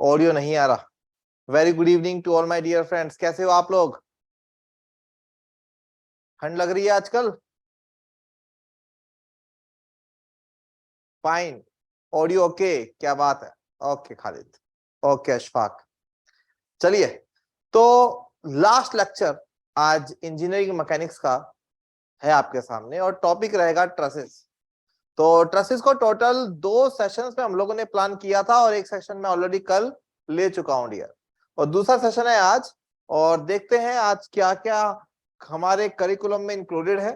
Audio नहीं आ रहा। Very good evening to all my dear friends, कैसे हो आप लोग? ठंड लग रही है आजकल? फाइन, ऑडियो ओके, क्या बात है। Okay Khalid, okay Ashfaq. चलिए, तो लास्ट लेक्चर आज इंजीनियरिंग मैकेनिक्स का है आपके सामने और टॉपिक रहेगा ट्रसेस। तो ट्रसेस को टोटल 2 सेशंस में हम लोगों ने प्लान किया था और एक सेशन में ऑलरेडी कल ले चुका हूं डियर, और दूसरा सेशन है आज। और देखते हैं आज क्या क्या हमारे करिकुलम में इंक्लूडेड है।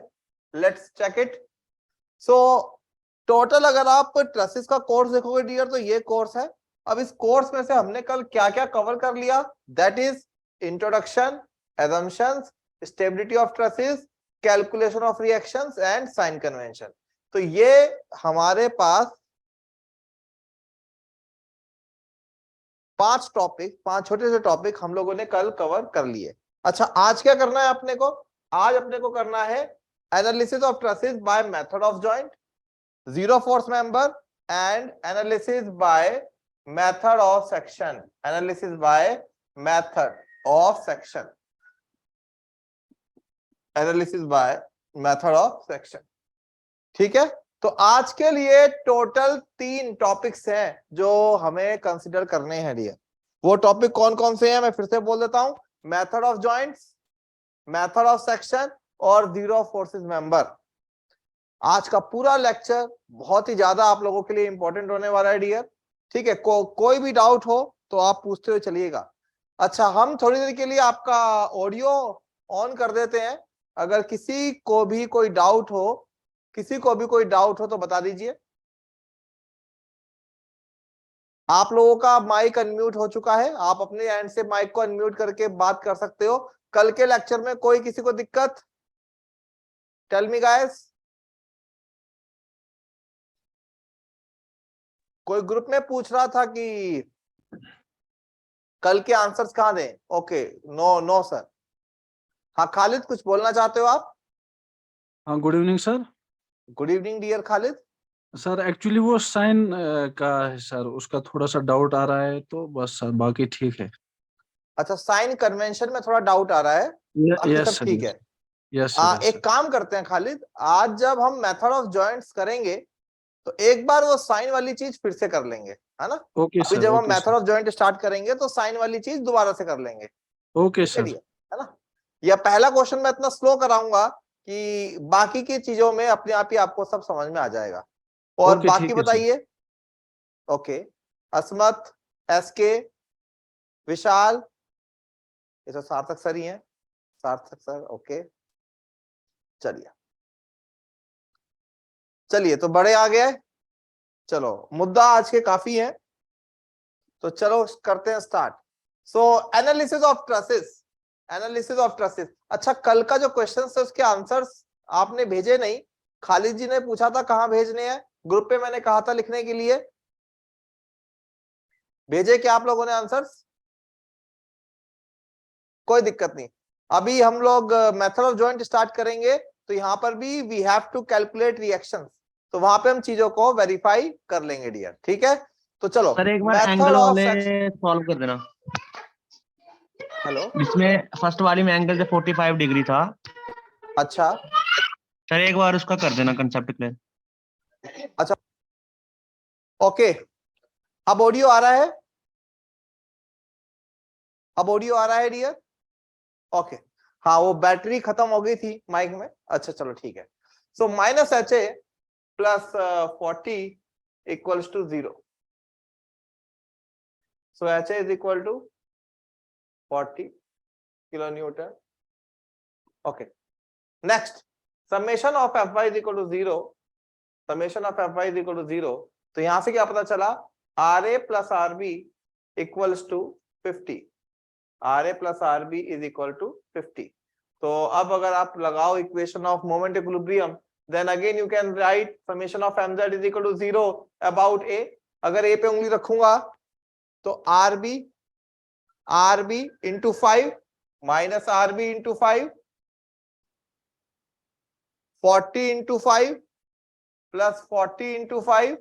Let's check it. So total अगर आप ट्रसेस का कोर्स देखोगे डियर तो ये कोर्स है। अब इस कोर्स में से हमने कल क्या क्या कवर कर लिया, that is introduction, assumptions, stability of trusses, calculation of reactions and sign convention. तो ये हमारे पास 5 टॉपिक, 5 छोटे से टॉपिक हम लोगों ने कल कवर कर लिए। अच्छा, आज क्या करना है अपने को? आज अपने को करना है analysis of trusses by method of joint, zero force member and analysis by method of section. Analysis by method of section, analysis by method of section. ठीक है, तो आज के लिए टोटल 3 टॉपिक्स हैं जो हमें कंसीडर करने हैं डियर। वो टॉपिक कौन कौन से हैं मैं फिर से बोल देता हूं, method of joints, method of section और जीरो फोर्सेस मेंबर। आज का पूरा लेक्चर बहुत ही ज्यादा आप लोगों के लिए इंपॉर्टेंट होने वाला है डियर। ठीक है, कोई भी डाउट हो तो आप पूछते हुए चलिएगा। अच्छा, हम थोड़ी देर के लिए आपका ऑडियो ऑन कर देते हैं। अगर किसी को भी कोई डाउट हो, किसी को भी कोई डाउट हो तो बता दीजिए। आप लोगों का माइक अनम्यूट हो चुका है, आप अपने एंड से माइक को अनम्यूट करके बात कर सकते हो। कल के लेक्चर में कोई किसी को दिक्कत? Tell me guys. कोई ग्रुप में पूछ रहा था कि कल के आंसर्स कहां दें? Okay, no no sir. हाँ खालिद, कुछ बोलना चाहते हो आप? हाँ, good evening sir. Good evening dear Khalid. Sir actually वो साइन का है सर, उसका थोड़ा सा डाउट आ रहा है, तो बस सर बाकी ठीक है। अच्छा, साइन कन्वेंशन में थोड़ा डाउट आ रहा है, बाकी यस सब सर, ठीक है। यस सर, यस एक सर। काम करते हैं खालिद, आज जब हम मेथड ऑफ जॉइंट्स करेंगे तो एक बार वो साइन वाली चीज फिर से कर लेंगे, है ना? ओके अभी सर, जब हम okay method sir, of joint start करेंगे तो साइन वाली चीज दोबारा से कर लेंगे। ओके ठीक है सर। डियर, है ना? या पहला क्वेश्चन मैं इतना स्लो कराऊंगा कि बाकी की चीजों में अपने आप ही आपको सब समझ में आ जाएगा। और ओके बाकी ठीक है सर। बताइए। ओके, असमत, एसके, विशाल, ये तो सार्थक सर ही हैं। सार्थक सर, ओके। चलिए चलिए, तो बड़े आ गए। चलो, मुद्दा आज के काफी है, तो चलो करते हैं start. So analysis of trusses, analysis of trusses. अच्छा, कल का जो क्वेश्चन है उसके आंसर्स आपने भेजे नहीं। खालिद जी ने पूछा था कहां भेजने हैं, ग्रुप पे मैंने कहा था लिखने के लिए। भेजे क्या आप लोगों ने आंसर्स? कोई दिक्कत नहीं, अभी हम लोग मेथड ऑफ जॉइंट स्टार्ट करेंगे तो यहाँ पर भी we have to calculate reactions, तो वहां पे हम चीजों को वेरीफाई कर लेंगे डियर। ठीक है, तो चलो सर एक बार मेथड एंगल ऑफ वाले सेक्शन। सॉल्व कर देना। हेलो, जिसमें फर्स्ट वाली में एंगल से 45 डिग्री था। अच्छा सर एक बार उसका कर देना कंसेप्ट क्लियर। अच्छा, ओके। अब ऑडियो आ रहा है? अब ऑडियो आ रहा है डियर? ओके, हाँ वो बैटरी खत्म हो गई थी माइक में। अच्छा चलो ठीक है। So minus H A plus 40 equals to 0। So H A is equal to 40 kilo newton. Okay, next, summation of F Y is equal to 0। Summation of F Y is equal to 0, तो यहां से क्या पता चला? R A plus R B equals to 50। R A plus R B is equal to 50। तो अब अगर आप लगाओ equation of moment equilibrium, then again you can write summation of mz is equal to 0 about A. अगर A पे उंगली रखूंगा तो R B into 5 minus R B into 5, 40 into 5 plus 40 into 5,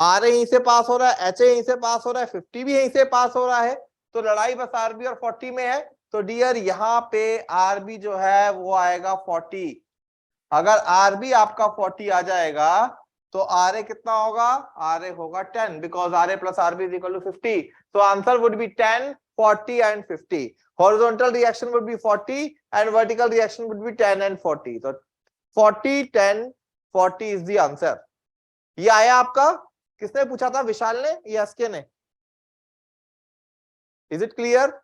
आर यहीं से पास हो रहा है, एच यहीं से पास हो रहा है, 50 भी यहीं से पास हो रहा है, तो लड़ाई बस आरबी और 40 में है। तो डियर यहाँ पे आरबी जो है वो आएगा 40। अगर आरबी आपका 40 आ जाएगा तो आर ए कितना होगा, आर ए होगा 10, because R A plus RB is equal to 50। तो answer would be 10, 40 and 50। Horizontal reaction would be 40 and vertical reaction would be 10 and 40। तो 40, 10, 40 इज द आंसर। ये आया आपका, किसने पूछा था, विशाल ने या एसके ने? Is it clear?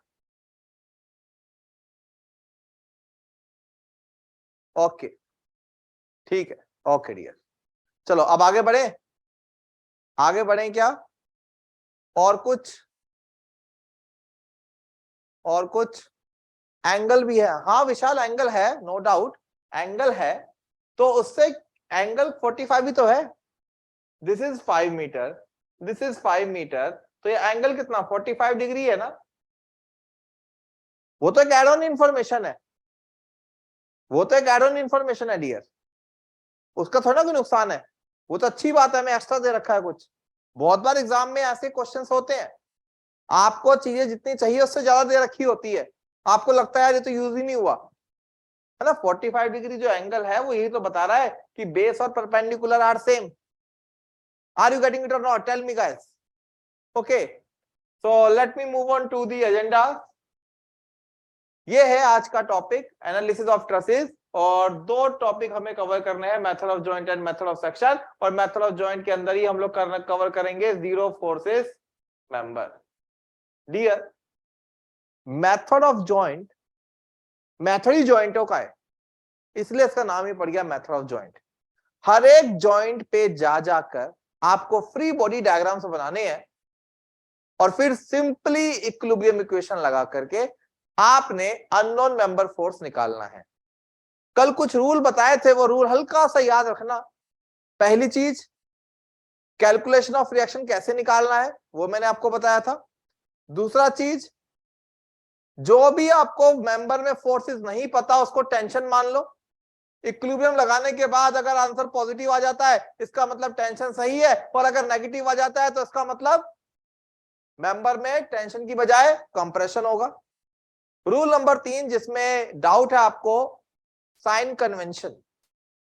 ओके ठीक है, ओके डियर। चलो अब आगे बढ़े, आगे बढ़े क्या? और कुछ, और कुछ? एंगल भी है, हाँ विशाल एंगल है, नो डाउट एंगल है। तो उससे एंगल 45 भी तो है। This is 5 metre, this is 5 metre, तो ये एंगल कितना 45 डिग्री है ना। वो तो एक एड ऑन इंफॉर्मेशन है, वो तो एक एड ऑन इंफॉर्मेशन है डियर, उसका थोड़ा कोई नुकसान है। वो तो अच्छी बात है, मैं एक्स्ट्रा दे रखा है कुछ। बहुत बार एग्जाम में ऐसे क्वेश्चंस होते हैं, आपको चीजें जितनी चाहिए उससे ज्यादा दे रखी होती है, आपको लगता है यार ये तो यूज ही नहीं हुआ है ना। 45 डिग्री जो एंगल है वो यही तो बता रहा है कि बेस और perpendicular are same. Are you getting it और not? Tell me guys. Okay, so let me move on to the agenda. ये है आज का टॉपिक, एनालिसिस ऑफ ट्रसेस। और दो टॉपिक हमें कवर करने हैं, method of joint and method of section. और मेथड ऑफ जॉइंट के अंदर ही हम लोग कवर करेंगे zero forces member. Dear, method of joint, method ही जॉइंटों का है, इसलिए इसका नाम ही पड़ गया मेथड ऑफ जॉइंट। हर एक जॉइंट पे जा जाकर आपको फ्री बॉडी डायग्राम्स बनाने हैं और फिर सिंपली इक्विलिब्रियम इक्वेशन लगा करके आपने अननोन मेंबर फोर्स निकालना है। कल कुछ रूल बताए थे, वो रूल हल्का सा याद रखना। पहली चीज, कैलकुलेशन ऑफ रिएक्शन कैसे निकालना है वो मैंने आपको बताया था। दूसरा चीज, जो भी आपको मेंबर में फोर्सेस नहीं पता उसको टेंशन मान लो। इक्विलिब्रियम लगाने के बाद अगर आंसर पॉजिटिव आ जाता है इसका मतलब टेंशन सही है, और अगर नेगेटिव आ जाता है तो इसका मतलब मेंबर में टेंशन की बजाय कंप्रेशन होगा। रूल नंबर 3 जिसमें डाउट है आपको, साइन कन्वेंशन।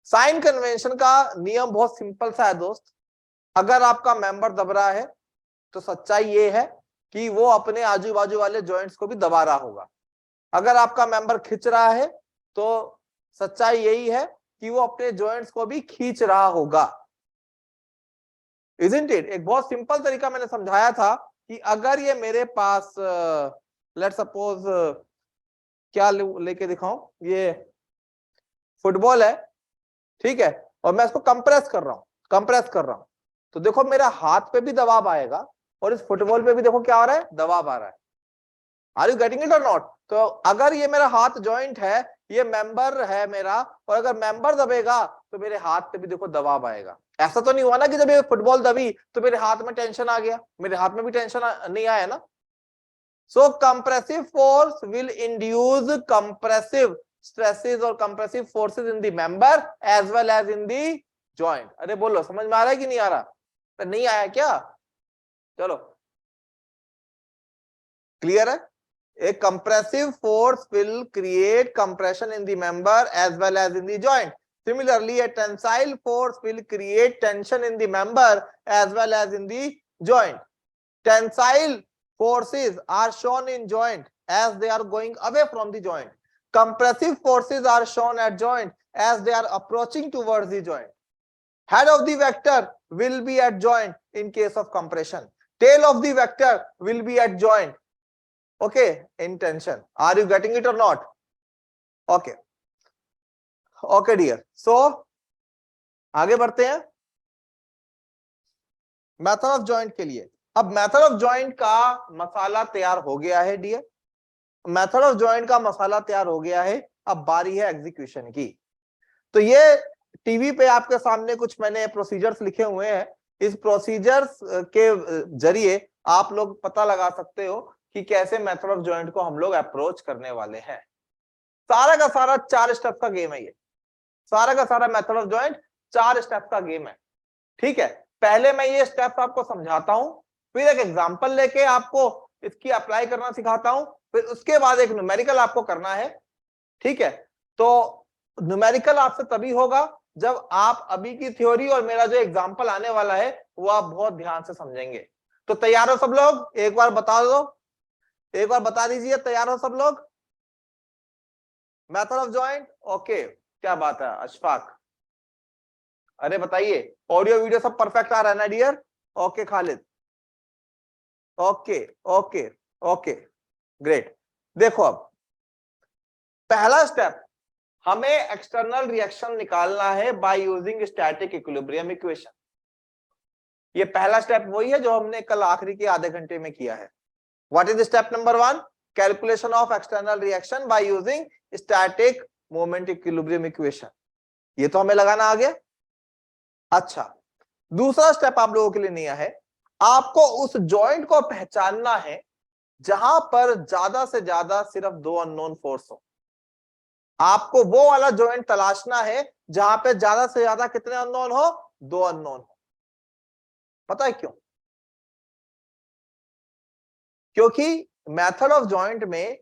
साइन कन्वेंशन का नियम बहुत सिंपल सा है दोस्त। अगर आपका मेंबर दब रहा है तो सच्चाई ये है कि वो अपने आजू बाजू वाले जॉइंट्स को भी दबा रहा होगा। अगर आपका मेंबर खिंच रहा है तो सच्चाई यही है कि वो अपने जॉइंट्स को भी खींच रहा होगा। Isn't it? एक बहुत सिंपल तरीका मैंने समझाया था कि अगर ये मेरे पास लेट सपोज क्या लेके दिखाऊं, ये फुटबॉल है, ठीक है, और मैं इसको कंप्रेस कर रहा हूं, कंप्रेस कर रहा हूं, तो देखो मेरा हाथ पे भी दबाव आएगा और इस फुटबॉल पे भी देखो क्या हो रहा है, दबाव आ रहा है। आर यू गेटिंग इट और नॉट? तो अगर ये मेरा हाथ जॉइंट है, ये मेंबर है मेरा, और अगर मेंबर दबेगा तो मेरे हाथ पे भी देखो दबाव आएगा। ऐसा तो नहीं हुआ ना कि जब ये फुटबॉल दबी तो मेरे हाथ में टेंशन आ गया, मेरे हाथ में भी टेंशन नहीं आया ना। So compressive force will induce compressive stresses और compressive forces in the member as well as in the joint। अरे बोलो, समझ में आ रहा है कि नहीं आ रहा? तो नहीं आया क्या? चलो क्लियर है? A compressive force will create compression in the member as well as in the joint. Similarly, a tensile force will create tension in the member as well as in the joint. Tensile forces are shown in joint as they are going away from the joint. Compressive forces are shown at joint as they are approaching towards the joint. Head of the vector will be at joint in case of compression. Tail of the vector will be at joint, okay, in tension. Are you getting it or not? Okay. Okay dear. So आगे बढ़ते हैं method of joint के लिए। अब method of joint का मसाला तैयार हो गया है डियर, मेथड ऑफ जॉइंट का मसाला तैयार हो गया है, अब बारी है एग्जीक्यूशन की। तो ये टीवी पे आपके सामने कुछ मैंने प्रोसीजर्स लिखे हुए हैं, इस प्रोसीजर्स के जरिए आप लोग पता लगा सकते हो कि कैसे मेथड ऑफ जॉइंट को हम लोग अप्रोच करने वाले हैं। सारा का सारा 4 स्टेप का गेम है ये, सारा का सारा मेथड ऑफ जॉइंट 4 स्टेप का गेम है, ठीक है। पहले मैं ये स्टेप्स आपको समझाता हूं, फिर एक एग्जांपल लेके आपको इसकी अप्लाई करना सिखाता हूं, फिर उसके बाद एक न्यूमेरिकल आपको करना है। ठीक है, तो न्यूमेरिकल आपसे तभी होगा जब आप अभी की थ्योरी और मेरा जो एग्जांपल आने वाला है वो आप बहुत ध्यान से समझेंगे। तो तैयार हो सब लोग? एक बार बता दो, एक बार बता दीजिए, तैयार हो सब लोग? मेथड ऑफ जॉइंट, ओके, क्या बात है अशफाक, अरे बताइए, ऑडियो वीडियो सब परफेक्ट आ रहा है ना dear? Okay Khalid, okay okay okay, great. देखो अब पहला स्टेप, हमें एक्सटर्नल रिएक्शन निकालना है by using static equilibrium equation. ये पहला स्टेप वही है जो हमने कल आखिरी के आधे घंटे में किया है। What is step number 1? Calculation of external reaction by using static moment equilibrium equation. ये तो हमें लगाना आ गया। अच्छा, दूसरा स्टेप आप लोगों के लिए नया है, आपको उस जॉइंट को पहचानना है जहां पर ज्यादा से ज्यादा सिर्फ दो अननोन फोर्स हो। आपको वो वाला जॉइंट तलाशना है जहां पे ज्यादा से ज्यादा कितने अननोन हो? दो अननोन हो। पता है क्यों? क्योंकि मेथड ऑफ जॉइंट में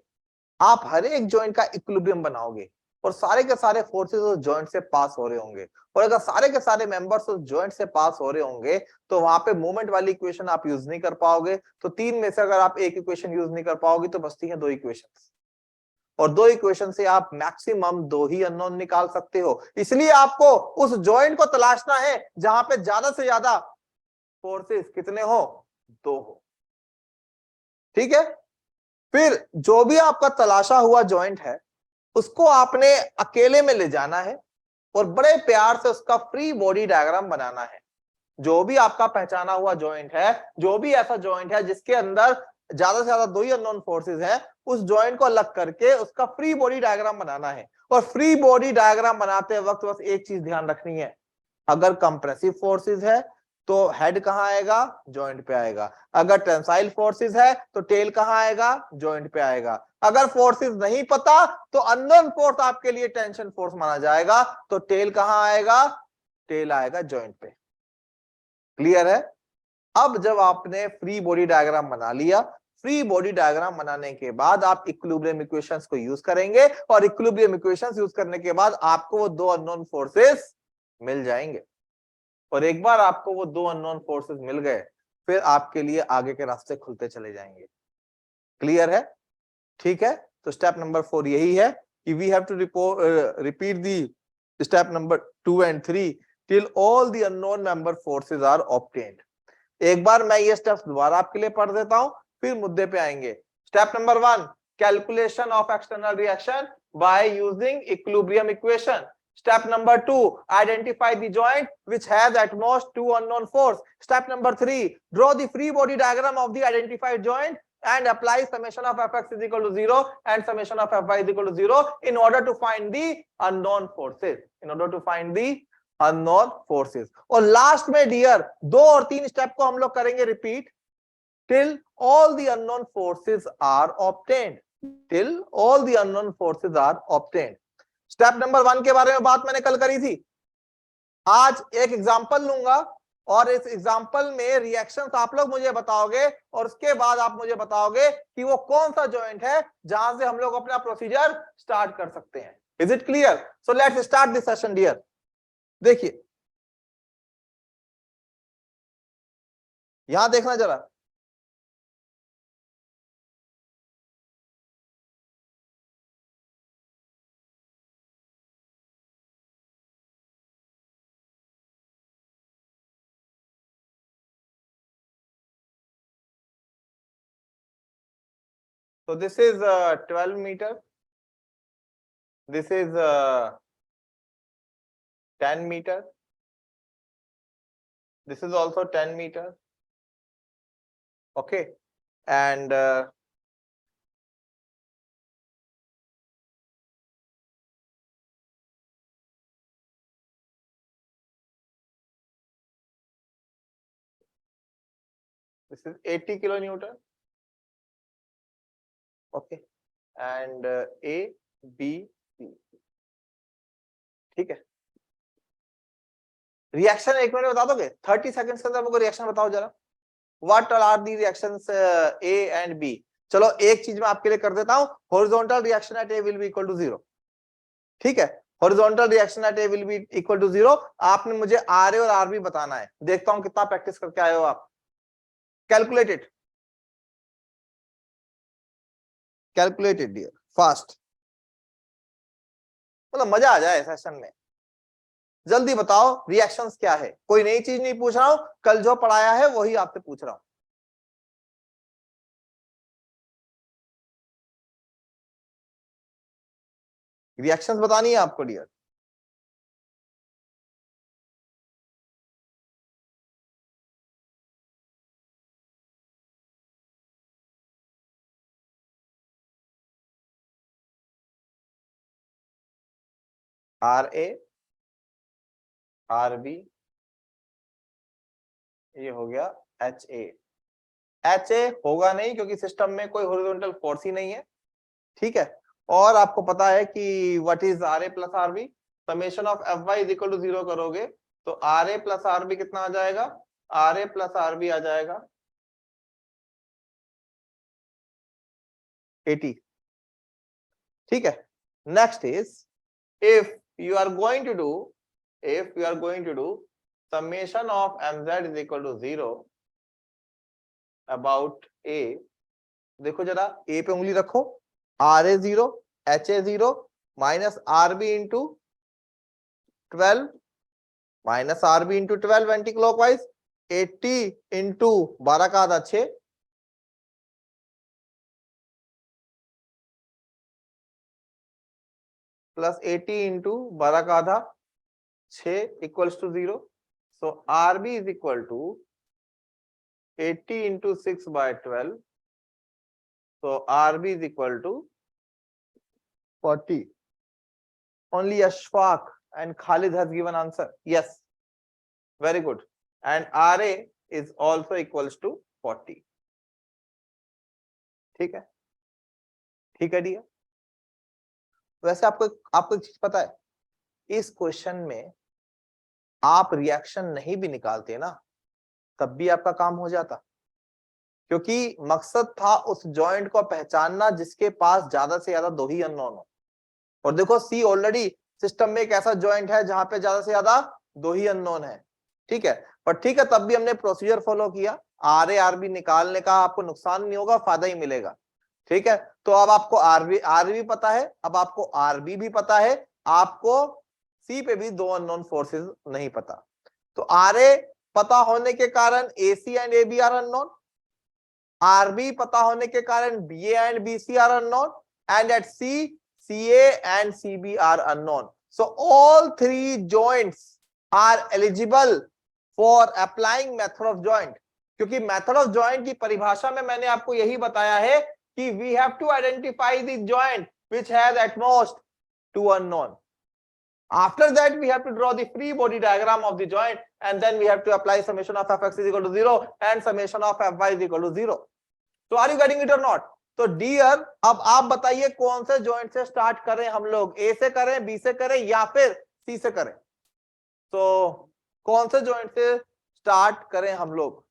आप हर एक जॉइंट का इक्विलिब्रियम बनाओगे और सारे के सारे फोर्सेस उस जॉइंट से पास हो रहे होंगे, और अगर सारे के सारे मेंबर्स उस जॉइंट से पास हो रहे होंगे तो वहां पे मूवमेंट वाली इक्वेशन आप यूज नहीं कर पाओगे। तो तीन में से अगर आप एक इक्वेशन यूज नहीं कर पाओगे तो बचती हैं दो इक्वेशन, और दो इक्वेशन से आप मैक्सिमम दो ही अननोन निकाल सकते हो। इसलिए आपको उस जॉइंट को तलाशना है जहां पे ज्यादा से ज्यादा फोर्सेस कितने हो? दो हो। ठीक है, फिर जो भी आपका तलाशा हुआ जॉइंट है उसको आपने अकेले में ले जाना है और बड़े प्यार से उसका फ्री बॉडी डायग्राम बनाना है। जो भी आपका पहचाना हुआ जॉइंट है, जो भी ऐसा जॉइंट है जिसके अंदर ज्यादा से ज्यादा दो ही अननोन फोर्सेस है, उस जॉइंट को अलग करके उसका फ्री बॉडी डायग्राम बनाना है। और फ्री बॉडी डायग्राम बनाते वक्त बस एक चीज ध्यान रखनी है, अगर कंप्रेसिव फोर्सेस है तो हेड कहां आएगा? जॉइंट पे आएगा। अगर टेंसाइल फोर्सेस है तो टेल कहां आएगा? जॉइंट पे आएगा। अगर फोर्सेस नहीं पता तो अननोन फोर्स आपके लिए टेंशन फोर्स माना जाएगा, तो टेल कहां आएगा? टेल आएगा जॉइंट पे। क्लियर है? अब जब आपने फ्री बॉडी डायग्राम बना लिया, फ्री बॉडी डायग्राम बनाने के बाद आप इक्विलिब्रियम इक्वेशंस को यूज करेंगे, और इक्विलिब्रियम इक्वेशंस यूज करने के बाद आपको वो दो अननोन फोर्सेस मिल जाएंगे। और एक बार आपको वो दो अननोन फोर्सेस मिल गए, फिर आपके लिए आगे के रास्ते खुलते चले जाएंगे। क्लियर है? ठीक है, तो स्टेप नंबर 4 यही है कि we have to repeat the step number 2 and 3 till all the unknown member forces are obtained। एक बार मैं ये स्टेप्स दोबारा आपके लिए पढ़ देता हूं, फिर मुद्दे पे आएंगे। Step number 1, calculation of external reaction by using equilibrium equation. Step number 2, identify the joint which has at most two unknown force. Step number 3, draw the free body diagram of the identified joint and apply summation of fx is equal to 0 and summation of fy is equal to 0 in order to find the unknown forces. In order to find the unknown forces. और last में dear 2 और 3 step को हम लोग करेंगे repeat till all the unknown forces are obtained. Till all the unknown forces are obtained. Step number 1 के बारे में बात मैंने कल करी थी। आज एक एग्जांपल लूंगा और इस एग्जांपल में रिएक्शंस आप लोग मुझे बताओगे, और उसके बाद आप मुझे बताओगे कि वो कौन सा जॉइंट है जहां से हम लोग अपना प्रोसीजर स्टार्ट कर सकते हैं। Is it clear? So let's start this session dear. देखिए यहां देखना जरा, so this is 12 meter, this is 10 meter, this is also 10 meter, okay, and this is 80 kilonewton, okay, and A, B, C, ठीक है। Reaction 1 minute में बता दोगे? 30 seconds के अंदर मुझे रिएक्शन बताओ जरा। What are the reactions A and B? चलो एक चीज मैं आपके लिए कर देता हूं, horizontal reaction at A will be equal to 0। ठीक है, horizontal reaction at A will be equal to 0। आपने मुझे आर ए और आर बी बताना है। देखता हूं कितना प्रैक्टिस करके आए हो आप। कैलकुलेटेड डियर, फास्ट, मतलब मजा आ जाए सेशन में। जल्दी बताओ रिएक्शंस क्या है। कोई नई चीज नहीं पूछ रहा हूं, कल जो पढ़ाया है वही आपसे पूछ रहा हूं। रिएक्शंस बतानी है आपको dear. R A R B, ये हो गया एच ए होगा नहीं क्योंकि सिस्टम में कोई हॉरिजॉन्टल फोर्स ही नहीं है। ठीक है, और आपको पता है कि what is R A plus R B, summation of F Y is equal to 0 करोगे तो R A plus R B कितना आ जाएगा? R A plus R B आ जाएगा 80। ठीक है, next is if you are going to do summation of mz is equal to 0 about a, देखो जरा a पे उंगली रखो, r a 0 h a 0 minus R B into 12 minus R B into 12 anti clockwise, 80 into 12 का आधा 6 plus 80 into 12 का आधा 6 equals to 0। So R B is equal to 80 into 6 by 12। So RB is equal to 40. Only Ashfaq and Khalid has given answer. Yes, very good. And RA is also equals to 40. ठीक है, ठीक है dear. वैसे आपको एक चीज पता है, इस क्वेश्चन में आप रिएक्शन नहीं भी निकालते ना तब भी आपका काम हो जाता, क्योंकि मकसद था उस जॉइंट को पहचानना जिसके पास ज्यादा से ज्यादा 2 ही अननोन हो। और देखो सी ऑलरेडी सिस्टम में एक ऐसा जॉइंट है जहां पे ज्यादा से ज्यादा 2 ही अननोन है। ठीक है, पर ठीक है तब भी हमने प्रोसीजर फॉलो किया। आर ए आर बी निकालने का आपको नुकसान नहीं होगा, फायदा ही मिलेगा। ठीक है, तो अब आपको आर बी पता है, अब आपको आर बी भी पता है, आपको सी पे भी 2 अननोन फोर्सेस नहीं पता। तो आर ए पता होने के कारण A C and A B are unknown, RB पता होने के कारण BA and BC are unknown, and at C, CA and CB are unknown. So all 3 joints are eligible for applying method of joint. क्योंकि method of joint की परिभाषा में मैंने आपको यही बताया है कि we have to identify the joint which has at most 2 unknown. After that we have to draw the free body diagram of the joint, and then we have to apply summation of fx is equal to 0 and summation of fy is equal to 0. So are you getting it or not? तो dear अब आप बताइए कौन से joint से start करें हम लोग, ए से करें, बी से करें या फिर सी से करें? तो कौन से जॉइंट से स्टार्ट करें हम लोग?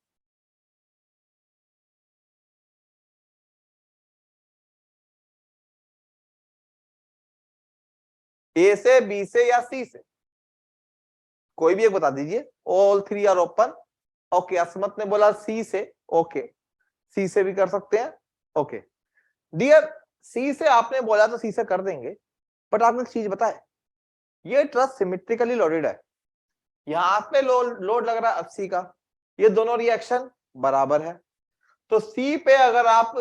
ए से, बी से या सी से? कोई भी एक बता दीजिए। All 3 are open. ओके, असमत ने बोला सी से। ओके, सी से भी कर सकते हैं। ओके डियर, सी से आपने बोला तो सी से कर देंगे, बट आपने एक चीज बताए, ये ट्रस सिमेट्रिकली लोडेड है। यहां पे लोड लग रहा है 80 का, ये दोनों रिएक्शन बराबर है। तो सी पे अगर आप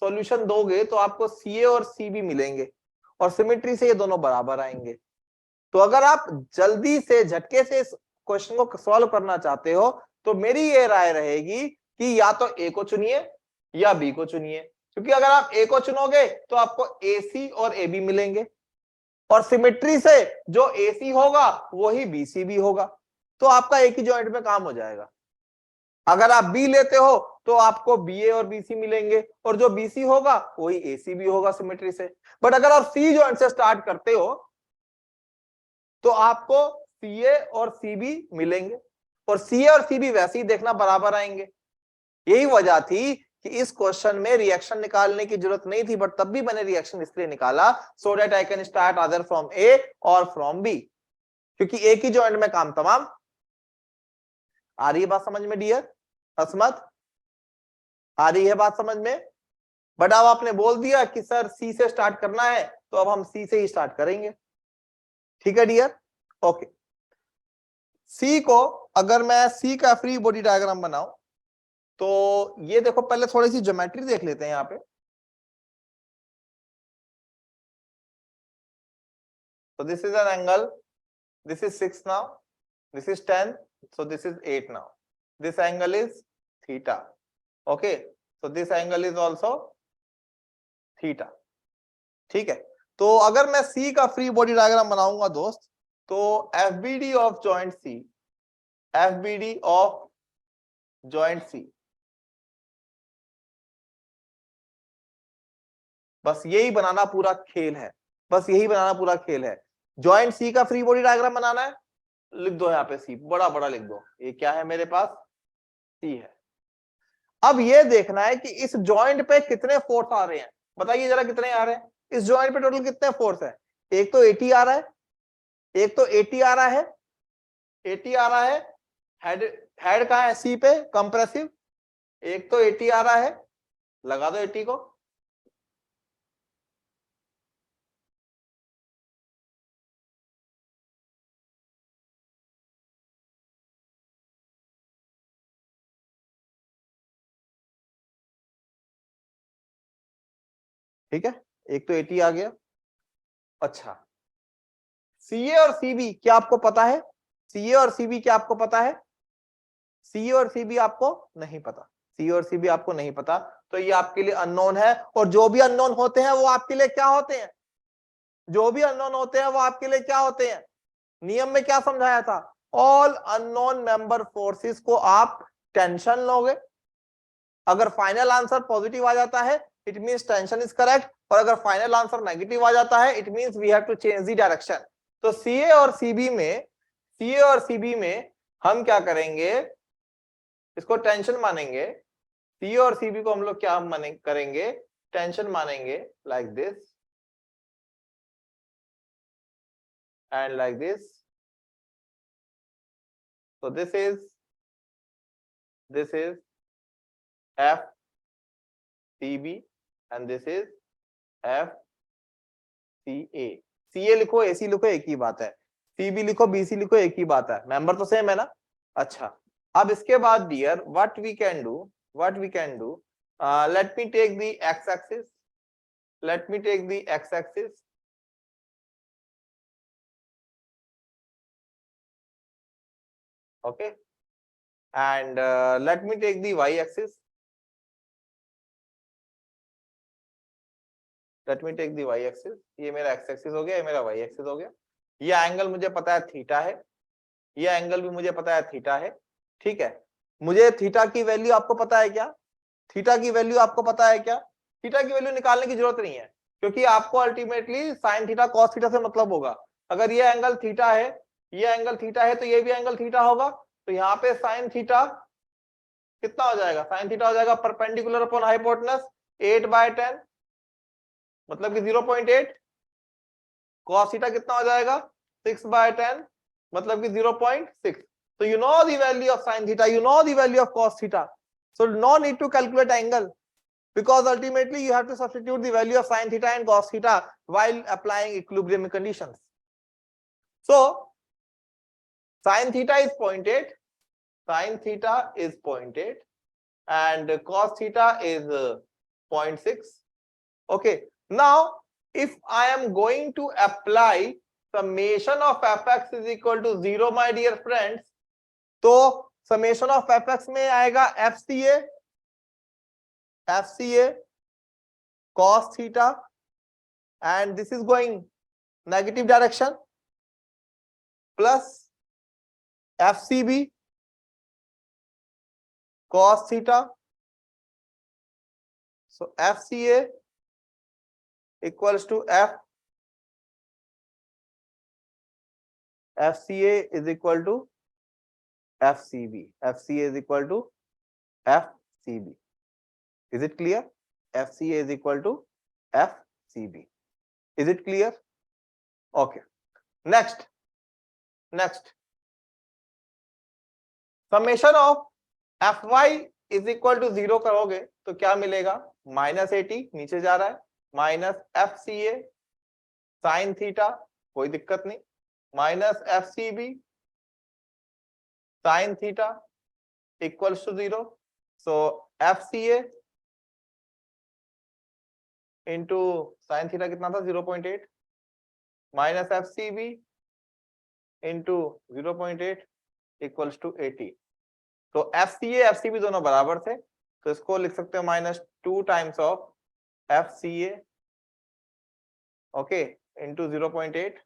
सॉल्यूशन दोगे तो आपको सी ए और सी बी मिलेंगे और सिमेट्री से ये दोनों बराबर आएंगे। तो अगर आप जल्दी से झटके से इस क्वेश्चन को सॉल्व करना चाहते हो तो मेरी ये राय रहेगी कि या तो ए को चुनिए या बी को चुनिए, क्योंकि अगर आप ए को चुनोगे तो आपको ए सी और ए बी मिलेंगे और सिमेट्री से जो ए सी होगा वही बी सी भी होगा, तो आपका एक ही जॉइंट में काम हो जाएगा। अगर आप बी लेते हो तो आपको बी ए और बी सी मिलेंगे और जो बी सी होगा वही ए सी भी होगा सिमेट्री से। बट अगर आप सी जॉइंट से स्टार्ट करते हो तो आपको CA और CB मिलेंगे और CA और CB वैसे ही देखना बराबर आएंगे। यही वजह थी कि इस क्वेश्चन में रिएक्शन निकालने की जरूरत नहीं थी, बट तब भी मैंने रिएक्शन इसलिए निकाला so that I can start other from A और फ्रॉम B, क्योंकि एक ही जॉइंट में काम तमाम। आ रही है बात समझ में डियर असमत? आ रही है बात समझ में? बट अब आपने बोल दिया कि सर C से स्टार्ट करना है, तो अब हम C से ही स्टार्ट करेंगे। ठीक है डियर? ओके, C को अगर मैं C का फ्री बॉडी डायग्राम बनाऊं तो ये देखो, पहले थोड़ी सी ज्योमेट्री देख लेते हैं यहाँ पे। So this is an angle, this is 6 now, this is 10, so this is 8 now. This angle is theta. Okay, so this angle is also theta. ठीक है, तो अगर मैं C का फ्री बॉडी डायग्राम बनाऊंगा दोस्त, तो FBD of joint C, FBD of joint C, बस यही बनाना पूरा खेल है, बस यही बनाना पूरा खेल है। जॉइंट C का फ्री बॉडी डायग्राम बनाना है, लिख दो यहाँ पे C, बड़ा बड़ा लिख दो। ये क्या है मेरे पास? C है। अब ये देखना है कि इस जॉइंट पे कितने फोर्स आ रहे हैं, बताइए जरा कितने आ रहे हैं इस जॉइंट पे, टोटल कितने फोर्स है? एक तो 80 आ रहा है, एक तो 80 आ रहा है, 80 आ रहा है, हेड कहां है? C पे, कंप्रेसिव। एक तो 80 आ रहा है, लगा दो 80 को। ठीक है, एक तो 80 आ गया। अच्छा, CA और CB क्या आपको पता है? CA और CB क्या आपको पता है? CA और CB आपको नहीं पता, CA और CB आपको नहीं पता, तो ये आपके लिए अननोन है। और जो भी अननोन होते हैं वो आपके लिए क्या होते हैं? जो भी अननोन होते हैं वो आपके लिए क्या होते हैं? नियम में क्या समझाया था? ऑल अननोन मेंबर फोर्सेस को आप टेंशन लोगे। अगर फाइनल आंसर पॉजिटिव आ जाता है it means tension is correct, और अगर फाइनल आंसर नेगेटिव आ जाता है it means we have to change the direction. तो CA और CB में, CA और CB में हम क्या करेंगे? इसको टेंशन मानेंगे। CA और CB को हम लोग क्या करेंगे? टेंशन मानेंगे, like this and like this. So this is FCB and this is FCA। CA लिखो, AC लिखो, एक ही बात है। CB लिखो, BC लिखो, एक ही बात है। मेंबर तो सेम है ना? अच्छा, अब इसके बाद dear what we can do, let me take the x-axis, okay, and let me take the y-axis, ये मेरा x-axis हो गया, ये मेरा y-axis हो गया। ये एंगल मुझे पता है थीटा है, ये एंगल भी मुझे पता है थीटा है। ठीक है, मुझे थीटा की वैल्यू आपको पता है क्या? थीटा की वैल्यू आपको पता है क्या? थीटा की वैल्यू निकालने की जरूरत नहीं है, क्योंकि आपको ultimately sine theta cos theta से मतलब होगा। अगर ये एंगल थीटा है, ये एंगल थीटा है, तो ये भी एंगल थीटा होगा। तो यहाँ पे साइन थीटा कितना हो जाएगा? साइन थीटा हो जाएगा परपेंडिकुलर अपॉन हाइपोटेनस 8/10, मतलब कि 0.8। कॉस थीटा कितना हो जाएगा? 6/10, मतलब कि 0.6। So you know the value of sin theta, you know the value of cos theta. So no need to calculate angle, because ultimately you have to substitute the value of sin theta and cos theta while applying equilibrium conditions. So sin theta is 0.8, and cos theta is 0.6. Okay, now if I am going to apply summation of fx is equal to 0, my dear friends, तो summation of fx में आएगा FCA cos theta, and this is going negative direction, plus FCB cos theta. So FCA equals to FCA is equal to FCB. FCA is equal to FCB. Is it clear? FCA is equal to FCB. Is it clear? Okay. Next. Summation of Fy is equal to 0 करोगे तो क्या मिलेगा? -80 नीचे जा रहा है, minus FCA sine theta, कोई दिक्कत नहीं, minus FCB sine theta equals to 0. So FCA into sine theta कितना था? 0.8 minus FCB into 0.8 equals to 80. तो FCA FCB दोनों बराबर थे, तो इसको लिख सकते हो -2 times of FCA okay into 0.8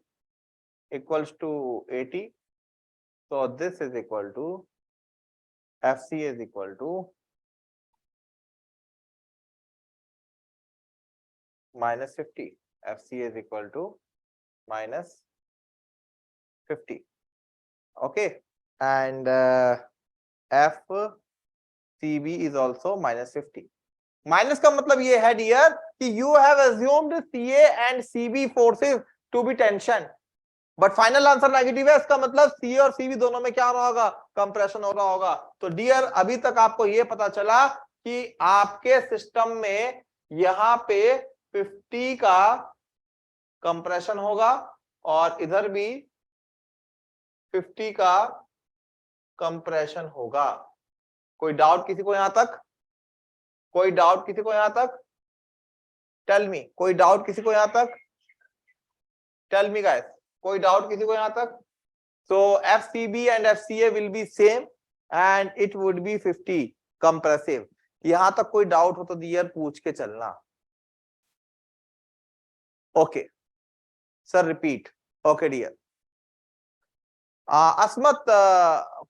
equals to 80. So this is equal to FCA is equal to -50. FCA is equal to -50. Okay, and FCB is also -50. Minus का मतलब ये है डियर कि you have assumed CA and CB forces to be tension, but final answer negative है. इसका मतलब सी और CB दोनों में क्या हो रहा होगा? कंप्रेशन हो रहा होगा. तो डियर अभी तक आपको ये पता चला कि आपके सिस्टम में यहां पे 50 का कंप्रेशन होगा और इधर भी 50 का कंप्रेशन होगा. कोई डाउट किसी को यहां तक? कोई डाउट किसी को यहां तक? Tell me. कोई डाउट किसी को यहां तक? Tell me guys. कोई डाउट किसी को यहां तक? So FCB and FCA will be same and it would be 50 compressive. यहां तक कोई डाउट हो तो डियर पूछ के चलना. Okay sir repeat. Okay dear. Asmat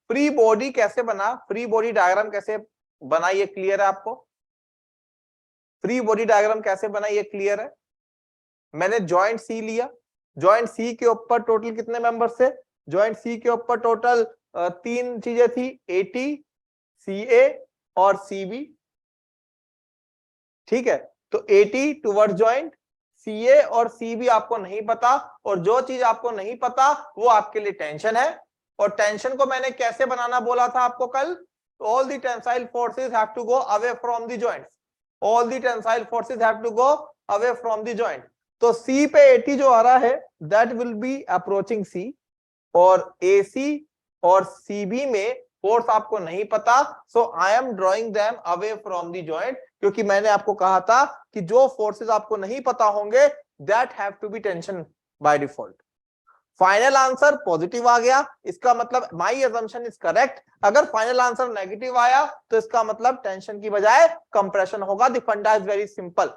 free body कैसे बना? फ्री बॉडी डायग्राम कैसे बना ये क्लियर है आपको? फ्री बॉडी डायग्राम कैसे बना ये क्लियर है? मैंने जॉइंट सी लिया, जॉइंट सी के ऊपर टोटल कितने मेंबर्स थे? जॉइंट सी के ऊपर टोटल 3 चीजें थी, AT, CA और CB. ठीक है, तो AT टुवर्ड जॉइंट, CA और CB आपको नहीं पता, और जो चीज आपको नहीं पता वो आपके लिए टेंशन है. और टेंशन को मैंने कैसे बनाना बोला था आपको कल? All the tensile forces have to go away from the joints. All the tensile forces have to go away from the joint. तो C पे AT जो आ रहा है that will be approaching C, और AC और CB में force आपको नहीं पता. So I am drawing them away from the joint, क्योंकि मैंने आपको कहा था कि जो फोर्सेस आपको नहीं पता होंगे that have to be tension by default. Final answer positive आ गया, इसका मतलब माय अजम्पशन इज करेक्ट. अगर फाइनल आंसर नेगेटिव आया तो इसका मतलब टेंशन की बजाय कंप्रेशन होगा. द फंडा इज वेरी सिंपल.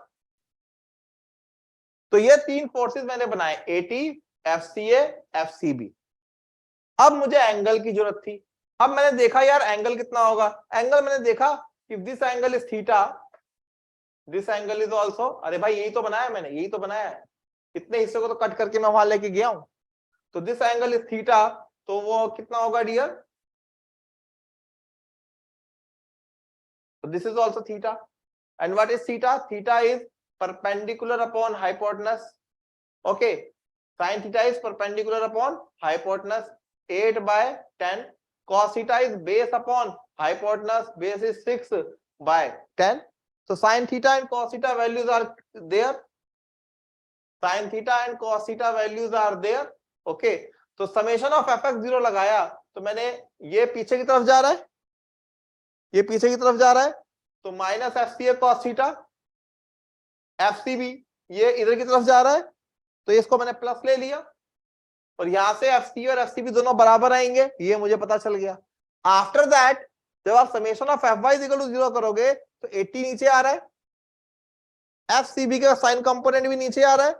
तो ये 3 फोर्सेस मैंने बनाए, AT, FCA, FCB. अब मुझे एंगल की जरूरत थी. अब मैंने देखा यार एंगल कितना होगा? एंगल मैंने देखा if this angle is theta, this angle is also, अरे भाई यही तो बनाया मैंने, यही तो बनाया है. इतने हिस्से को तो कट करके मैं वहां लेके गया हूं. तो दिस एंगल इज थीटा, तो वो कितना होगा dear? This is also theta. And what is theta? Theta is perpendicular upon hypotenuse. Okay, sin theta is perpendicular upon hypotenuse. 8 by 10. Cos theta is base upon hypotenuse. Base is 6 by 10. So sin theta and cos theta values are there. Sin theta and cos theta values are there. Okay, तो summation of fx0 लगाया तो मैंने, ये पीछे की तरफ जा रहा है, ये पीछे की तरफ जा रहा है, तो minus FCA cos theta, FCB ये इधर की तरफ जा रहा है, तो इसको मैंने प्लस ले लिया, और यहां से FCA और FCB दोनों बराबर आएंगे, ये मुझे पता चल गया. आफ्टर दैट जब आप summation of Fy is equal to 0 करोगे तो 80 नीचे आ रहा है, FCB का साइन कंपोनेंट भी नीचे आ रहा है,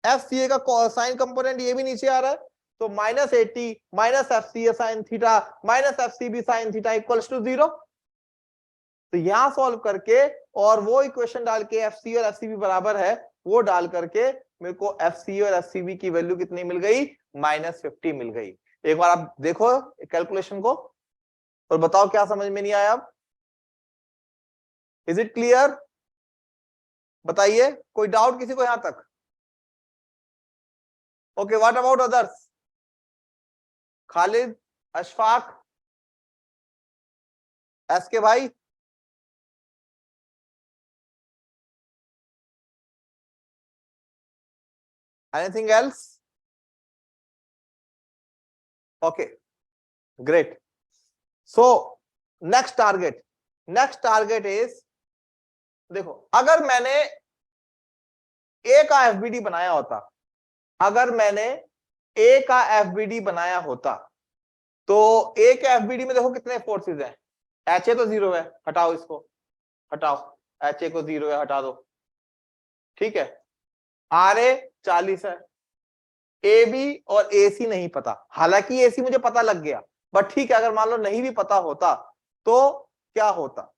FCA का साइन कंपोनेंट ये भी नीचे आ रहा है. तो -80 minus FCA sine theta minus FCB sine theta equals to 0. तो यहां सॉल्व करके और वो इक्वेशन डाल के FCA और FCB बराबर है वो डाल करके मेरे को FCA और FCB की वैल्यू कितनी मिल गई? -50 मिल गई। एक बार आप देखो कैलकुलेशन को और बताओ क्या समझ में नहीं आया अब। Is it clear? बताइए, कोई डाउट किसी को यहां तक? Okay, what about others? Khalid, Ashfaq, S के भाई? Anything else? Okay, great. So next target is, देखो अगर मैंने ए का एफबीडी बनाया होता, अगर मैंने ए का एफबीडी बनाया होता तो ए के एफबीडी में देखो कितने फोर्सेस हैं। एच ए तो 0 है, हटाओ इसको, हटाओ, एच ए को 0 है, हटा दो, ठीक है। आर ए 40 है, ए बी और ए सी नहीं पता, हालांकि ए सी मुझे पता लग गया, बट ठीक है अगर मान लो नहीं भी पता होता तो क्या होता,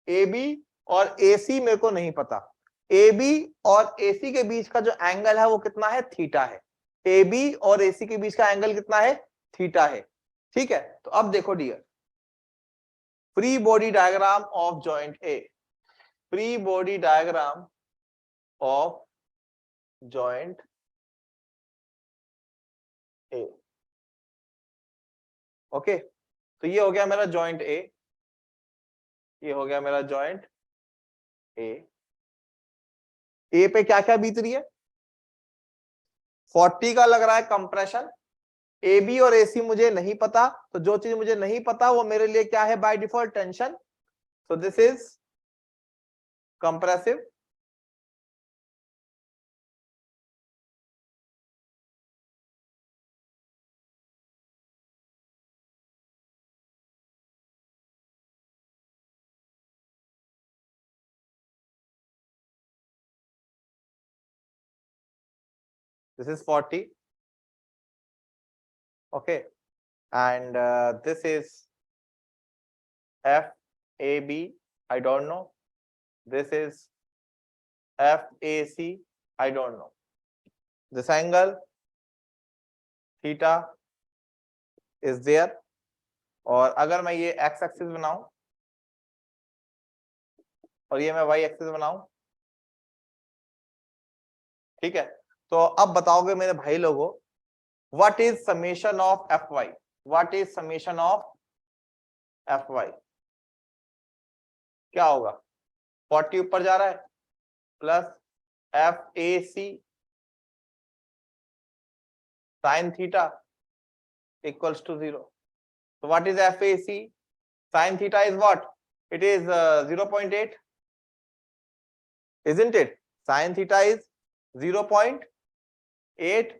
ए बी और ए सी मेरे को नहीं पता, ए बी और ए सी के बीच का जो एंगल है वो कितना है, थीटा है। ए बी और ए सी के बीच का एंगल कितना है, थीटा है, ठीक है। तो अब देखो dear, free body diagram of joint A, free body diagram of joint A, okay. तो ये हो गया मेरा जॉइंट ए, ये हो गया मेरा जॉइंट ए। ए पे क्या क्या बीत रही है, 40 का लग रहा है कंप्रेशन, ए बी और ए सी मुझे नहीं पता, तो जो चीज मुझे नहीं पता वो मेरे लिए क्या है, by default tension. So this is compressive, this is 40, okay, and this is F A B, I don't know, this is F A C, I don't know, this angle theta is there, और अगर मैं ये x axis बनाऊं और ये मैं y axis बनाऊं, ठीक है। तो अब बताओगे मेरे भाई लोगों, what is summation of F Y, what is summation of F Y, क्या होगा, 40 ऊपर जा रहा है plus F A C sine theta equals to 0। तो what is F A C, sine theta is what, it is 0.8, isn't it? Sin theta is 0.8,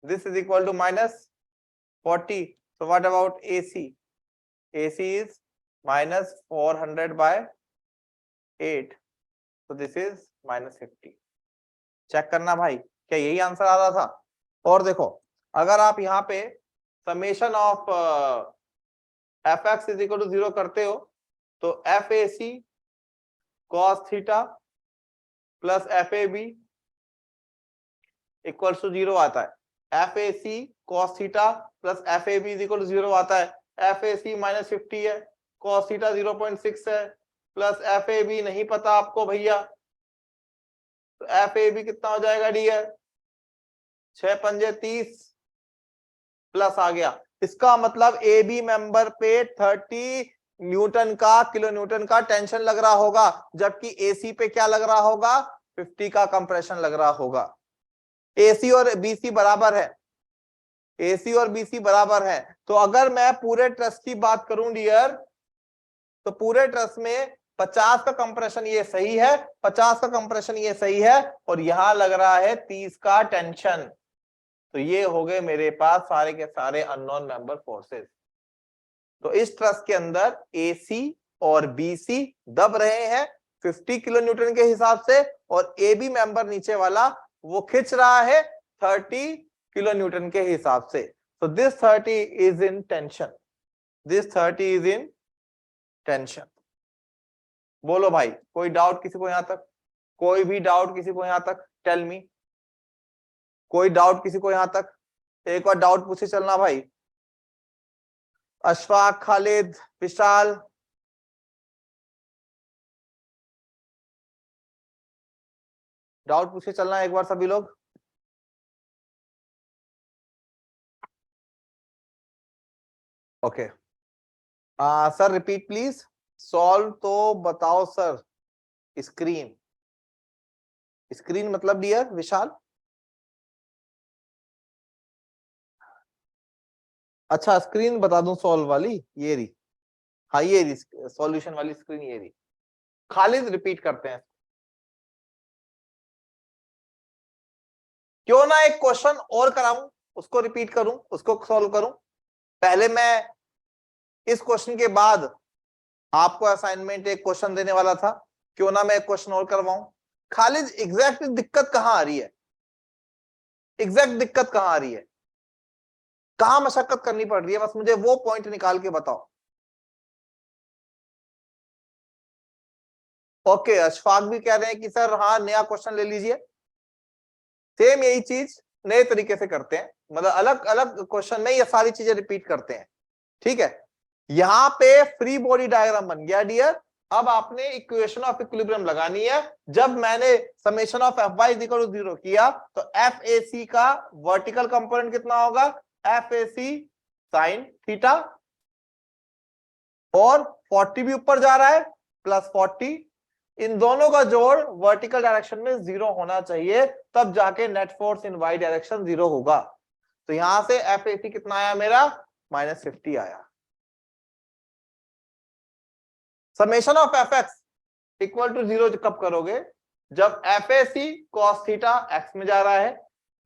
this is equal to minus 40. So what about AC? AC is minus 400 by 8, so this is minus 50. Check करना भाई, क्या यही answer आ रहा था? और देखो अगर आप यहाँ पे summation of F X is equal to 0 करते हो तो F A C cos theta plus F A B equal to 0 आता है। F A C cos theta plus F A B is equal to 0 आता है। एफ ए सी माइनस 50 है, cos theta 0.6 है, plus F A B नहीं पता आपको भैया, तो एफ ए बी कितना हो जाएगा डियर, 6 पंजे 30 प्लस आ गया। इसका मतलब ए बी मेंबर पे 30 न्यूटन का, किलो न्यूटन का टेंशन लग रहा होगा, जबकि एसी पे क्या लग रहा होगा, 50 का कंप्रेशन लग रहा होगा। एसी और बीसी बराबर है, एसी और बीसी बराबर है। तो अगर मैं पूरे ट्रस की बात करूं डियर, तो पूरे ट्रस में 50 का कंप्रेशन ये सही है, 50 का कंप्रेशन ये सही है, और यहां लग रहा है 30 का टेंशन। तो ये हो गए मेरे पास सारे के सारे अननोन मेंबर फोर्सेस। तो इस ट्रस के अंदर एसी और बीसी दब रहे हैं 50 किलो न्यूटन के हिसाब से, और ए बी मेंबर नीचे वाला वो खिंच रहा है 30 किलो न्यूटन के हिसाब से। तो this 30 is in tension, this 30 is in tension. बोलो भाई, कोई डाउट किसी को यहां तक, कोई भी डाउट किसी को यहां तक, टेल मी, कोई डाउट किसी को यहां तक? एक और डाउट पूछे चलना भाई। अशफाक, खालिद, विशाल, डाउट पूछे चलना एक बार सभी लोग। Okay sir repeat please. Solve तो बताओ सर। स्क्रीन, स्क्रीन मतलब डियर विशाल? अच्छा स्क्रीन बता दूं सॉल्व वाली, ये रही। हाँ ये रही सॉल्यूशन वाली स्क्रीन, ये रही। खालिद रिपीट करते हैं। क्यों ना एक क्वेश्चन और कराऊं, उसको रिपीट करूं, उसको सॉल्व करूं। पहले मैं इस क्वेश्चन के बाद आपको असाइनमेंट एक क्वेश्चन देने वाला था, क्यों ना मैं एक क्वेश्चन और करवाऊं। खालिद एग्जैक्ट दिक्कत कहां आ रही है? एग्जैक्ट दिक्कत कहां आ रही है? कहां मशक्कत करनी पड़ रही है? बस मुझे वो पॉइंट निकाल के बताओ। ओके अशफाक भी कह रहे हैं कि सर हाँ नया क्वेश्चन ले लीजिए। सेम यही चीज नए तरीके से करते हैं, मतलब अलग अलग क्वेश्चन में ये सारी चीजें रिपीट करते हैं। ठीक है, यहां पे फ्री बॉडी डायग्राम बन गया डियर। अब आपने इक्वेशन ऑफ इक्विलिब्रियम लगानी है। जब मैंने summation of F Y equal to 0 किया तो एफ ए सी का वर्टिकल कंपोनेंट कितना होगा? F A C sine theta, और 40 भी ऊपर जा रहा है प्लस 40, इन दोनों का जोड़ वर्टिकल डायरेक्शन में 0 होना चाहिए, तब जाके net force in Y direction 0 होगा। तो यहां से एफ ए सी कितना आया मेरा? -50 आया। Summation of F X equal to 0 कब करोगे? जब F A C cos theta X में जा रहा है,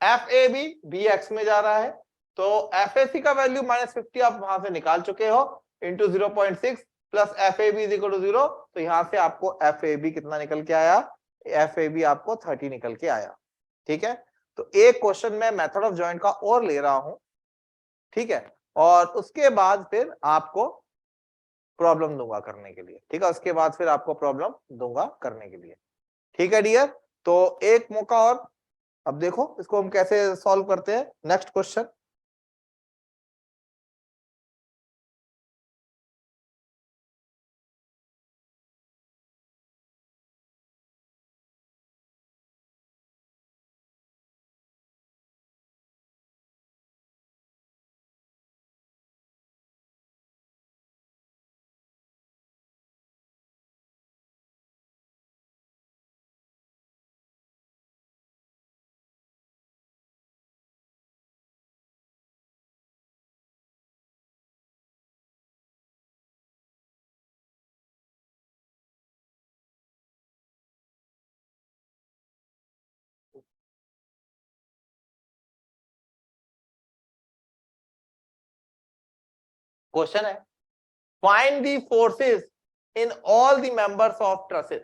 एफ ए बी एक्स में जा रहा है, तो एफ ए सी का वैल्यू -50 आप वहां से निकाल चुके हो, into 0.6 plus F A B is equal to 0। तो यहां से आपको एफ ए बी कितना निकल के आया? एफ ए बी आपको 30 निकल के आया। ठीक है, तो एक क्वेश्चन मैं मेथड ऑफ जॉइंट का और ले रहा हूं। ठीक है, और उसके बाद फिर आपको प्रॉब्लम दूंगा करने के लिए। ठीक है, उसके बाद फिर आपको प्रॉब्लम दूंगा करने के लिए। ठीक है डियर, तो एक मौका और। अब देखो इसको हम कैसे सॉल्व करते हैं। नेक्स्ट क्वेश्चन, क्वेश्चन है find the forces in all the members of trusses.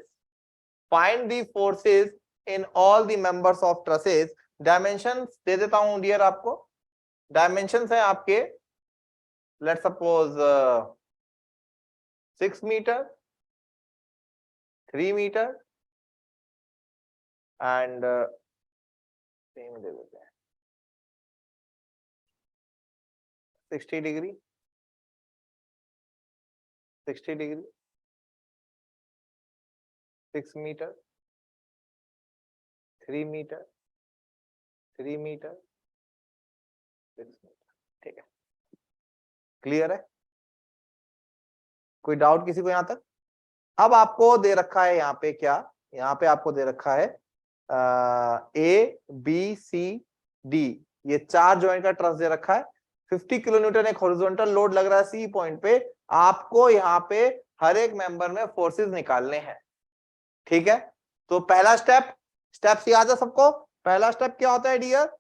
Find the forces in all the members of trusses. Dimensions दे देता हूं डियर आपको। डायमेंशंस है आपके, let's suppose 6 metre, 3 metre and same दे देते हैं 60 degree, 60 degree, 6 metre, 3 metre, 3 metre, 6 metre. ठीक है, क्लियर है? कोई डाउट किसी को यहां तक? अब आपको दे रखा है यहाँ पे क्या? यहाँ पे आपको दे रखा है ए बी सी डी, ये 4 जॉइंट का ट्रस दे रखा है। 50 किलो न्यूटन एक हॉरिजॉन्टल लोड लग रहा है सी पॉइंट पे। आपको यहाँ पे हर एक मेंबर में फोर्सेस निकालने हैं। ठीक है, तो पहला स्टेप्स याद है सबको? पहला स्टेप क्या होता है डियर?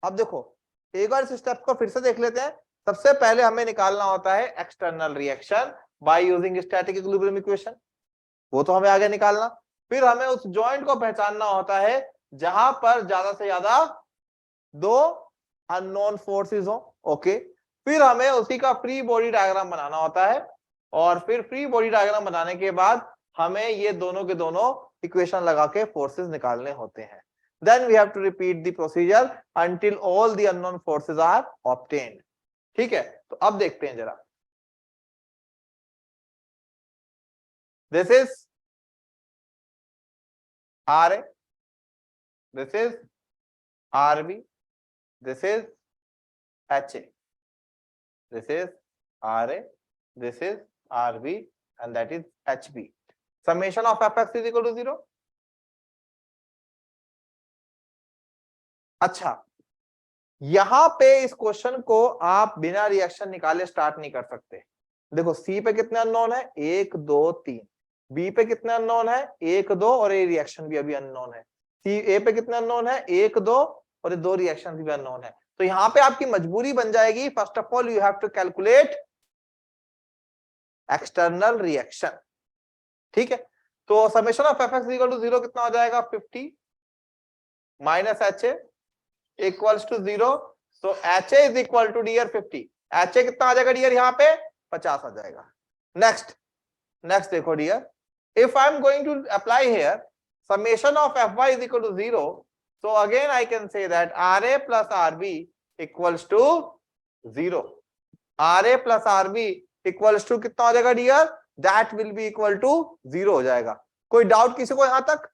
अब देखो एक बार इस स्टेप को फिर से देख लेते हैं। सबसे पहले हमें निकालना होता है external reaction by using static equilibrium equation, वो तो हमें आगे निकालना। फिर हमें उस जॉइंट को पहचानना होता है जहां पर ज्यादा से ज्यादा 2 अननोन फोर्सेस हो। ओके, फिर हमें उसी का फ्री बॉडी डायग्राम बनाना होता है, और फिर फ्री बॉडी डायग्राम बनाने के बाद हमें ये दोनों के दोनों इक्वेशन लगा के फोर्सेस निकालने होते हैं। then we have to repeat the procedure until all the unknown forces are obtained. ठीक है, तो अब देखते हैं जरा. This is RA, this is RB, this is HA, this is RA, this is RB, and that is HB. Summation of fx is equal to 0. अच्छा, यहां पे इस क्वेश्चन को आप बिना रिएक्शन निकाले स्टार्ट नहीं कर सकते. देखो सी पे कितने अननोन है, 1 2 3. बी पे कितने अननोन है, 1 2, और ये रिएक्शन भी अभी अननोन है. सी ए पे कितने अननोन है, 1 2, और ये 2 रिएक्शन भी अननोन है. तो यहां पे आपकी मजबूरी बन जाएगी, first of all you have to calculate external reaction. ठीक है, तो summation of F X equal to 0 कितना हो जाएगा, 50 minus H A equals to 0. So H A is equal to dear 50. H A कितना आ जाएगा डियर, यहाँ पे 50 आ जाएगा. नेक्स्ट देखो dear, if I am going to apply here summation of fy is equal to 0, so again I can say that RA plus RB equals to 0. RA plus RB equals to कितना हो जाएगा dear, that will be equal to 0 हो जाएगा. कोई डाउट किसी को यहां तक?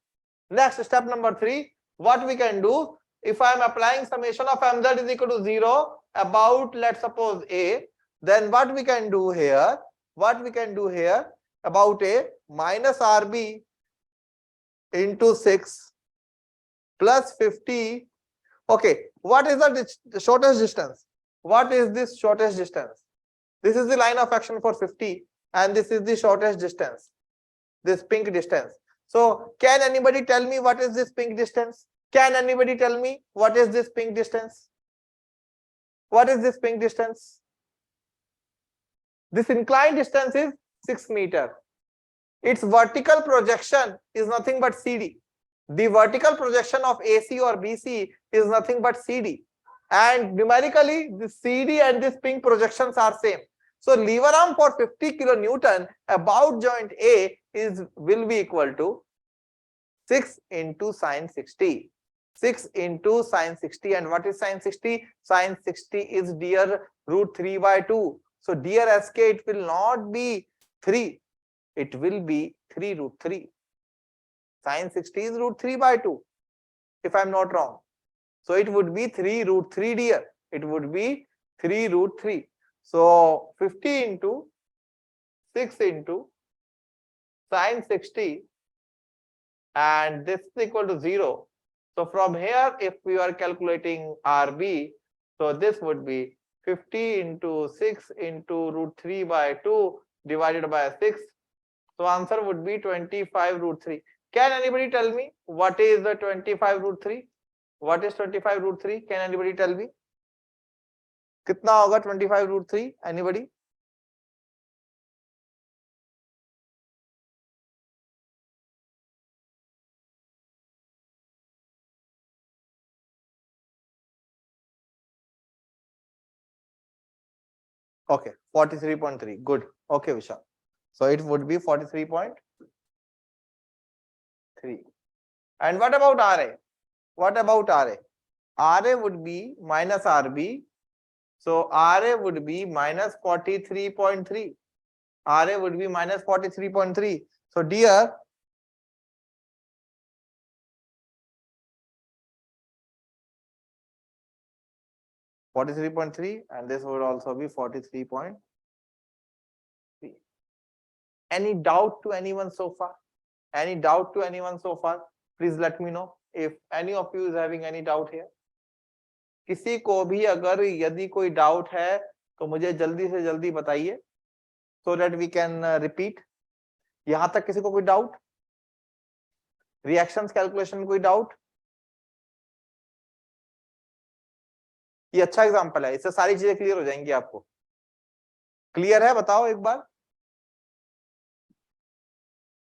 Next step number 3, what we can do, if I am applying summation of mz is equal to 0 about, let's suppose A, then what we can do here about A minus RB into 6 plus 50. Okay, what is the shortest distance? What is this shortest distance? This is the line of action for 50, and this is the shortest distance, this pink distance. So can anybody tell me what is this pink distance? Can anybody tell me what is this pink distance? What is this pink distance? This inclined distance is 6 meters. Its vertical projection is nothing but CD. The vertical projection of AC or BC is nothing but CD. And numerically, the CD and this pink projections are same. So lever arm for 50 kilonewton about joint A will be equal to 6 into sine 60. 6 into sine 60. And what is sine 60? Sine 60 is dear root 3 by 2. So dear SK, it will not be 3. It will be 3 root 3. Sine 60 is root 3 by 2, if I am not wrong. So it would be 3 root 3 dear. It would be 3 root 3. So 50 into 6 into sine 60, and this is equal to 0. So from here, if we are calculating RB, so this would be 50 into 6 into root 3 by 2 divided by 6. So answer would be 25 root 3. Can anybody tell me what is the 25 root 3? What is 25 root 3? Can anybody tell me? कितना होगा 25 root 3? Anybody? Okay, 43.3. Good. Okay, Vishal. So it would be 43.3. And what about RA? What about RA? RA would be minus RB. So RA would be minus 43.3. RA would be minus 43.3. So dear, (43.3) and this would also be 43.3. Any doubt to anyone so far? Any doubt to anyone so far? Please let me know if any of you is having any doubt here. किसी को भी अगर यदि कोई doubt है तो मुझे जल्दी से जल्दी बताइए, so that we can repeat. यहां तक किसी को कोई डाउट? रिएक्शंस कैलकुलेशन में कोई डाउट? ये अच्छा एग्जांपल है, इससे सारी चीजें क्लियर हो जाएंगी आपको. क्लियर है? बताओ एक बार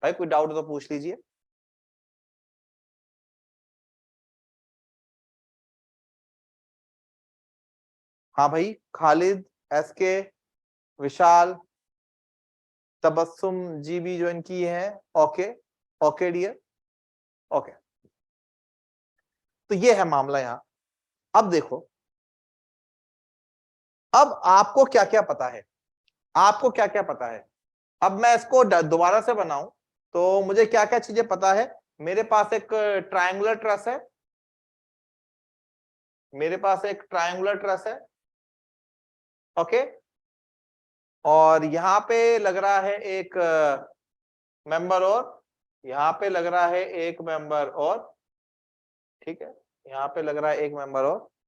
भाई, कोई डाउट तो पूछ लीजिए. हाँ भाई, खालिद, एसके, विशाल, तबस्सुम जी भी ज्वाइन की है. Okay okay dear, okay. तो ये है मामला यहां। अब देखो, अब आपको क्या क्या पता है, आपको क्या क्या पता है। अब मैं इसको दोबारा से बनाऊं तो मुझे क्या क्या चीजें पता है। मेरे पास एक ट्रायंगुलर ट्रस है, मेरे पास एक ट्रायंगुलर ट्रस है, ओके, और यहां पे लग रहा है एक मेंबर, और यहां पे लग रहा है एक मेंबर और, ठीक है, यहां पे लग रहा है एक मेंबर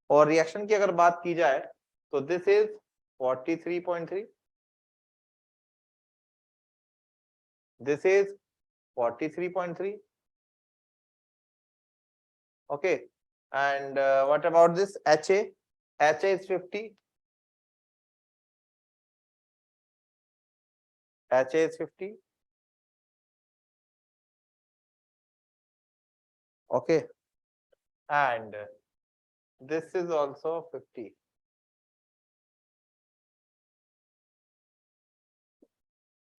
और रिएक्शन की अगर बात की जाए तो this is 43.3, this is 43.3, okay, and what about this HA? HA is 50, HA is 50, okay, and this is also 50.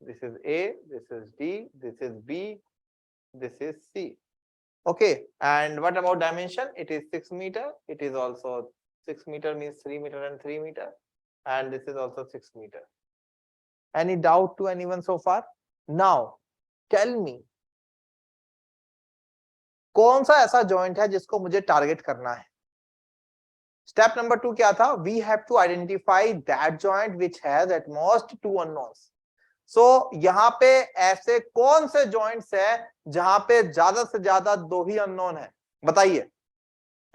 This is A, this is D, this is B, this is C. Okay, and what about dimension? It is 6 meter. It is also 6 meter, means 3 meter and 3 meter, and this is also 6 meter. Any doubt to anyone so far? Now, tell me, कौन सा ऐसा joint है जिसको मुझे target करना है? Step number 2 क्या था? We have to identify that joint which has at most 2 unknowns. So यहां पे ऐसे कौन से जॉइंट्स है जहां पे ज्यादा से ज्यादा 2 ही अननोन है? बताइए,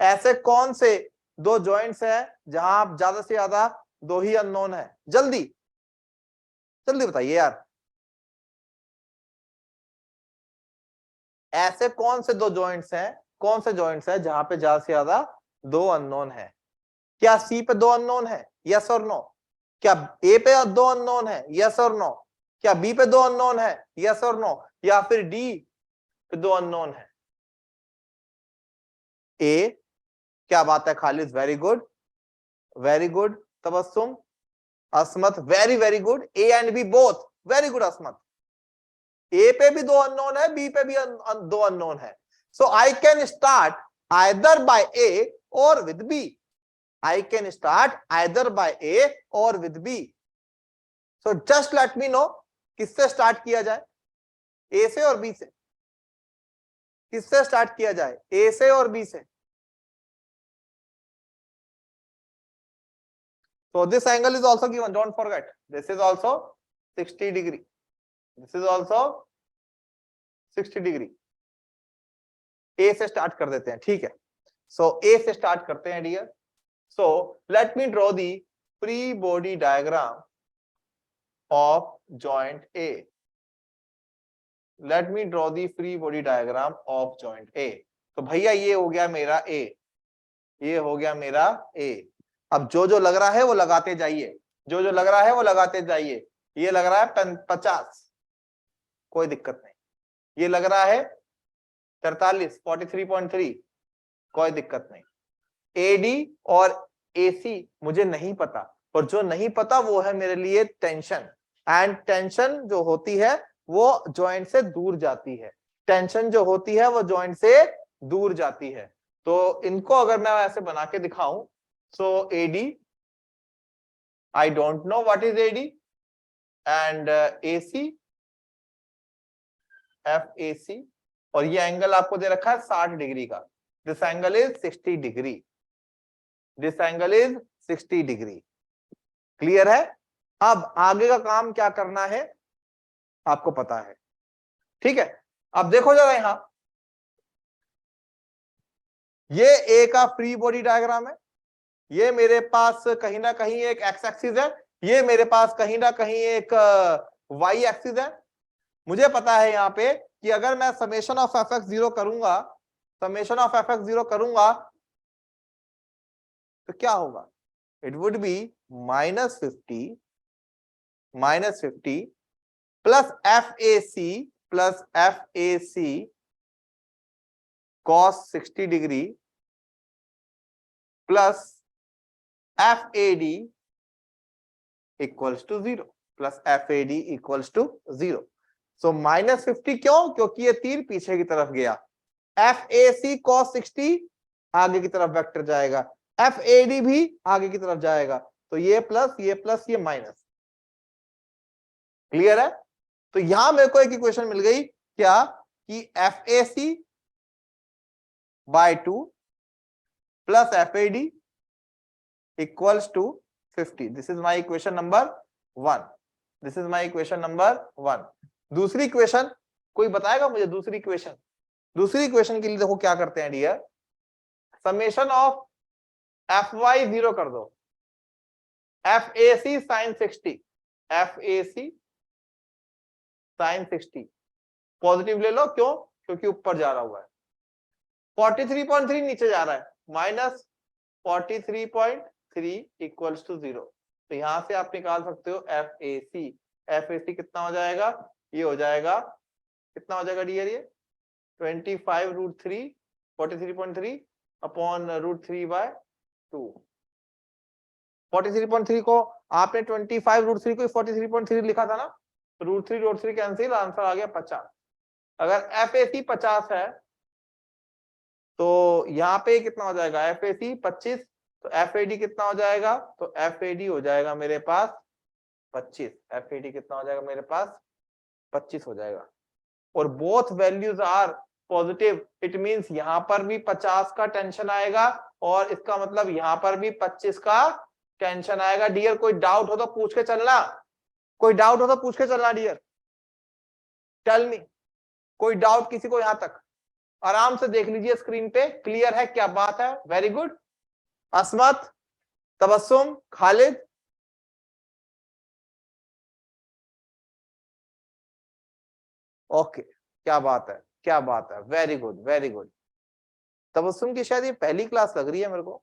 ऐसे कौन से 2 जॉइंट्स है जहां ज्यादा से ज्यादा 2 ही अननोन है? जल्दी जल्दी बताइए यार, ऐसे कौन से 2 जॉइंट्स हैं, कौन से जॉइंट्स है जहां पे ज्यादा से ज्यादा 2 अननोन है? क्या सी पे 2 अननोन है? यस और नो? क्या ए पे 2 अननोन है? यस और नो? क्या बी पे 2 अननोन है? यस और नो? या फिर डी पे 2 अननोन है? ए, क्या बात है Khalid, very good, very good Tabassum, Asmat, very very good, A and B both, very good Asmat. A पे भी 2 अननोन है, बी पे भी 2 अननोन है। So I can start either by A और with B, I can start either by A or with B. So just let me know किससे start किया जाए, A से और B से? किससे स्टार्ट किया जाए, A से और B से? So this angle is also given, don't forget, this is also 60 degree, this is also 60 degree. A से स्टार्ट कर देते हैं, ठीक है। So A से स्टार्ट करते हैं dear. So let me draw the free body diagram of joint A. Let me draw the free body diagram of joint A. तो भैया ये हो गया मेरा A, ये हो गया मेरा A। अब जो जो लग रहा है वो लगाते जाइए, जो जो लग रहा है वो लगाते जाइए। ये लग रहा है 50, कोई दिक्कत नहीं। ये लग रहा है 43, 43.3, कोई दिक्कत नहीं। एडी और एसी मुझे नहीं पता, और जो नहीं पता वो है मेरे लिए टेंशन, एंड टेंशन जो होती है वो जॉइंट से दूर जाती है, टेंशन जो होती है वो जॉइंट से दूर जाती है। तो इनको अगर मैं ऐसे बना के दिखाऊं, so AD, I don't know what is AD, and AC, F A C, और ये एंगल आपको दे रखा है 60 डिग्री का। This angle is 60 degree, this angle is 60 degree. Clear है? अब आगे का काम क्या करना है आपको पता है, ठीक है। अब देखो जरा यहां, ये ए का फ्री बॉडी डायग्राम है, ये मेरे पास कहीं ना कहीं एक एक्स एक्सिस है, ये मेरे पास कहीं ना कहीं एक वाई एक्सिस है। मुझे पता है यहां पे कि अगर मैं समेशन ऑफ एफ एक्स 0 करूंगा, समेशन ऑफ एफ एक्स 0 करूंगा तो क्या होगा? It would be -50 plus F A C cos 60 degree plus F A D equals to 0, plus F A D equals to 0। So -50 क्यों? क्योंकि ये तीर पीछे की तरफ गया। एफ ए सी cos 60 आगे की तरफ वेक्टर जाएगा, FAD भी आगे की तरफ जाएगा, तो ये प्लस ये माइनस। क्लियर है? तो यहां मेरे को एक इक्वेशन मिल गई क्या, कि FAC by 2 plus FAD equals to 50। This is my equation number 1। This is my equation number 1। दूसरी इक्वेशन कोई बताएगा मुझे? दूसरी इक्वेशन, दूसरी इक्वेशन के लिए देखो क्या करते हैं डियर, समेशन ऑफ FY 0 कर दो, FAC sine 60, FAC sine 60 positive ले लो, क्यों? क्योंकि ऊपर जा रहा हुआ है। 43.3 नीचे जा रहा है, माइनस 43.3 इक्वल्स टू 0। तो यहां से आप निकाल सकते हो FAC। FAC कितना हो जाएगा? ये हो जाएगा, कितना हो जाएगा डियर? ये 25√3 43.3 अपॉन √3/2। 43.3 को आपने 25√3 को 43.3 लिखा था ना, √3 कैंसिल, आंसर आ गया 50। अगर FAC 50 है तो यहाँ पे कितना हो जाएगा? FAC 25, तो FAD कितना हो जाएगा? तो FAD हो जाएगा मेरे पास 25। FAD कितना हो जाएगा मेरे पास? 25 हो जाएगा। और both values are positive, it means यहां पर भी 50 का टेंशन आएगा और इसका मतलब यहां पर भी 25 का टेंशन आएगा। डियर कोई डाउट हो तो पूछ के चलना, कोई डाउट हो तो पूछ के चलना डियर, टेल मी। कोई डाउट किसी को? यहां तक आराम से देख लीजिए स्क्रीन पे, क्लियर है? क्या बात है, very good. Asmat, Tabassum, Khalid, okay, क्या बात है, क्या बात है, very good very good. Tabassum की शायद ये पहली क्लास लग रही है मेरे को।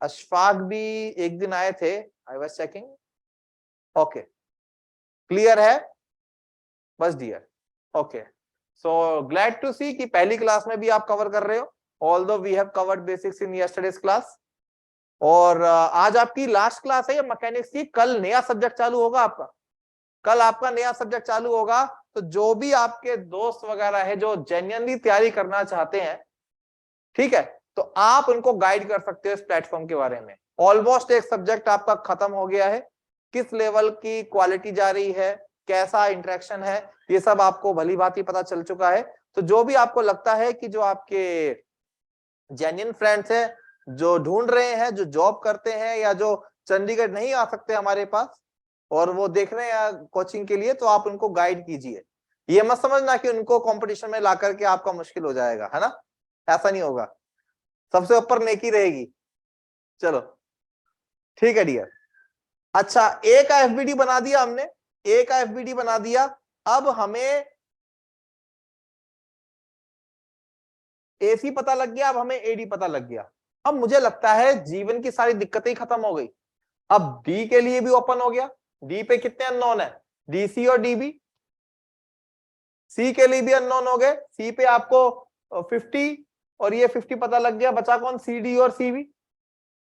अशफाक भी एक दिन आए थे, I was checking. Okay, clear है बस dear? Okay, so glad to see कि पहली क्लास में भी आप कवर कर रहे हो, although we have covered basics in yesterday's class. और आज आपकी लास्ट क्लास है ये मैकेनिक्स की, कल नया सब्जेक्ट चालू होगा आपका, कल आपका नया सब्जेक्ट चालू होगा। तो जो भी आपके दोस्त वगैरह है जो जेन्युइनली तैयारी करना चाहते हैं, ठीक है, तो आप उनको गाइड कर सकते हो इस प्लेटफॉर्म के बारे में। ऑलमोस्ट एक सब्जेक्ट आपका खत्म हो गया है, किस लेवल की क्वालिटी जा रही है, कैसा इंटरेक्शन है, ये सब आपको भली भांति पता चल चुका है। तो जो भी आपको लगता है कि जो आपके जेन्युइन फ्रेंड्स हैं, जो ढूंढ रहे हैं, जो जॉब करते हैं या जो चंडीगढ़ नहीं आ सकते हमारे पास और वो देख रहे हैं कोचिंग के लिए, तो आप उनको गाइड कीजिए। ये मत समझना कि उनको कंपटीशन में ला करके आपका मुश्किल हो जाएगा, है ना, ऐसा नहीं होगा, सबसे ऊपर नेकी रहेगी। चलो ठीक है डियर। अच्छा, ए का FBD बना दिया हमने, ए का FBD बना दिया। अब हमें AC पता लग गया, अब हमें AD पता लग गया। अब मुझे लगता है जीवन की सारी दिक्कतें ही खत्म हो गई। अब D के लिए भी ओपन हो गया। D पे कितने अननोन है? DC और DB। C के लिए भी अननोन हो गए। C पे आपको 50 और ये 50 पता लग गया, बचा कौन? CD और CV।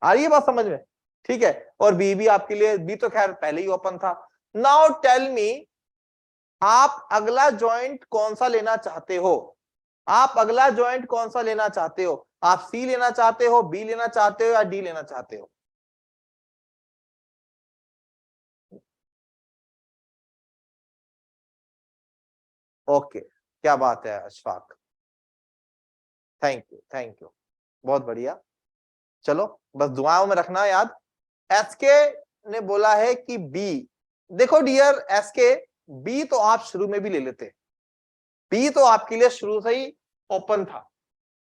आ रही है बात समझ में? ठीक है, और B भी आपके लिए, B तो खैर पहले ही ओपन था। नाउ टेल मी, आप अगला ज्वाइंट कौन सा लेना चाहते हो? आप अगला ज्वाइंट कौन सा लेना चाहते हो? आप C लेना चाहते हो, B लेना चाहते हो या D लेना चाहते हो? ओके, क्या बात है Ashfaq, thank you thank you, बहुत बढ़िया। चलो बस दुआओं में रखना याद। SK ने बोला है कि B, देखो डियर SK, B तो आप शुरू में भी ले लेते, B तो आपके लिए शुरू से ही ओपन था।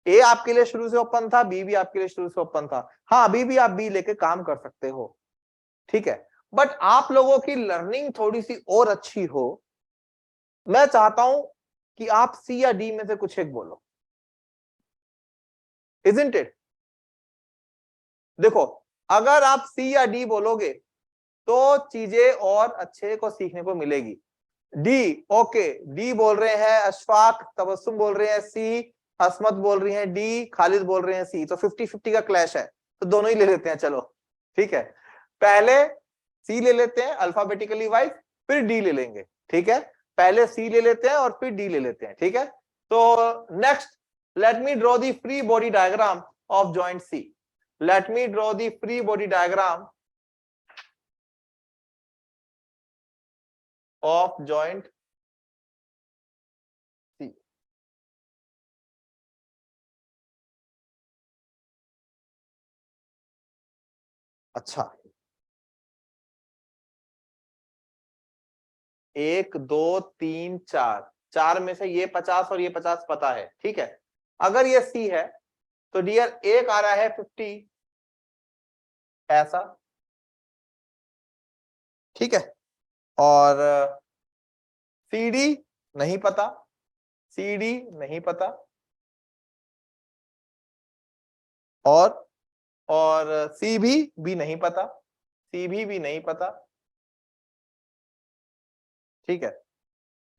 A आपके लिए शुरू से ओपन था, B भी आपके लिए शुरू से ओपन था। हाँ, अभी भी आप B लेके काम कर सकते हो, ठीक है। बट आप लोगों की लर्निंग थोड़ी सी और अच्छी हो, मैं चाहता हूं कि आप C या D में से कुछ एक बोलो, इजंट इट? देखो, अगर आप C या D बोलोगे तो चीजें और अच्छे को सीखने को मिलेगी। डी, ओके, डी बोल रहे हैं अशफाक, तबस्सुम बोल रहे हैं C, असमत बोल रही हैं D, खालिद बोल रहे हैं C। तो 50-50 का क्लैश है, तो दोनों ही ले लेते हैं। चलो ठीक है, पहले C ले लेते हैं अल्फाबेटिकली वाइज, फिर D ले लेंगे, ठीक है। पहले C ले लेते हैं और फिर D ले लेते हैं, ठीक है। तो next Let me draw the free body diagram of joint C. Let me draw the free body diagram of joint C. अच्छा, 1 2 3 4, 4 में से ये 50 और ये 50 पता है, ठीक है। अगर ये C है तो डियर एक आ रहा है 50 ऐसा, ठीक है, और CD नहीं पता, CD नहीं पता, और CB भी नहीं पता, CB भी नहीं पता, ठीक है।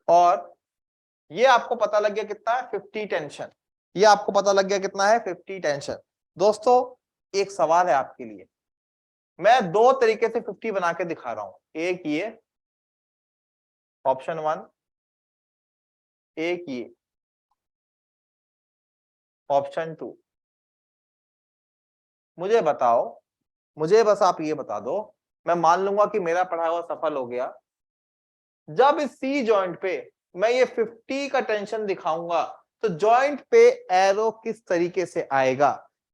और ये आपको पता लग गया कितना है 50 टेंशन, ये आपको पता लग गया कितना है 50 टेंशन। दोस्तों एक सवाल है आपके लिए, मैं दो तरीके से 50 बना के दिखा रहा हूं, एक ये ऑप्शन 1, एक ये ऑप्शन 2। मुझे बताओ, मुझे बस आप ये बता दो, मैं मान लूंगा कि मेरा पढ़ा हुआ सफल हो गया। जब इस सी जॉइंट पे मैं ये 50 का टेंशन दिखाऊंगा तो जॉइंट पे एरो किस तरीके से आएगा?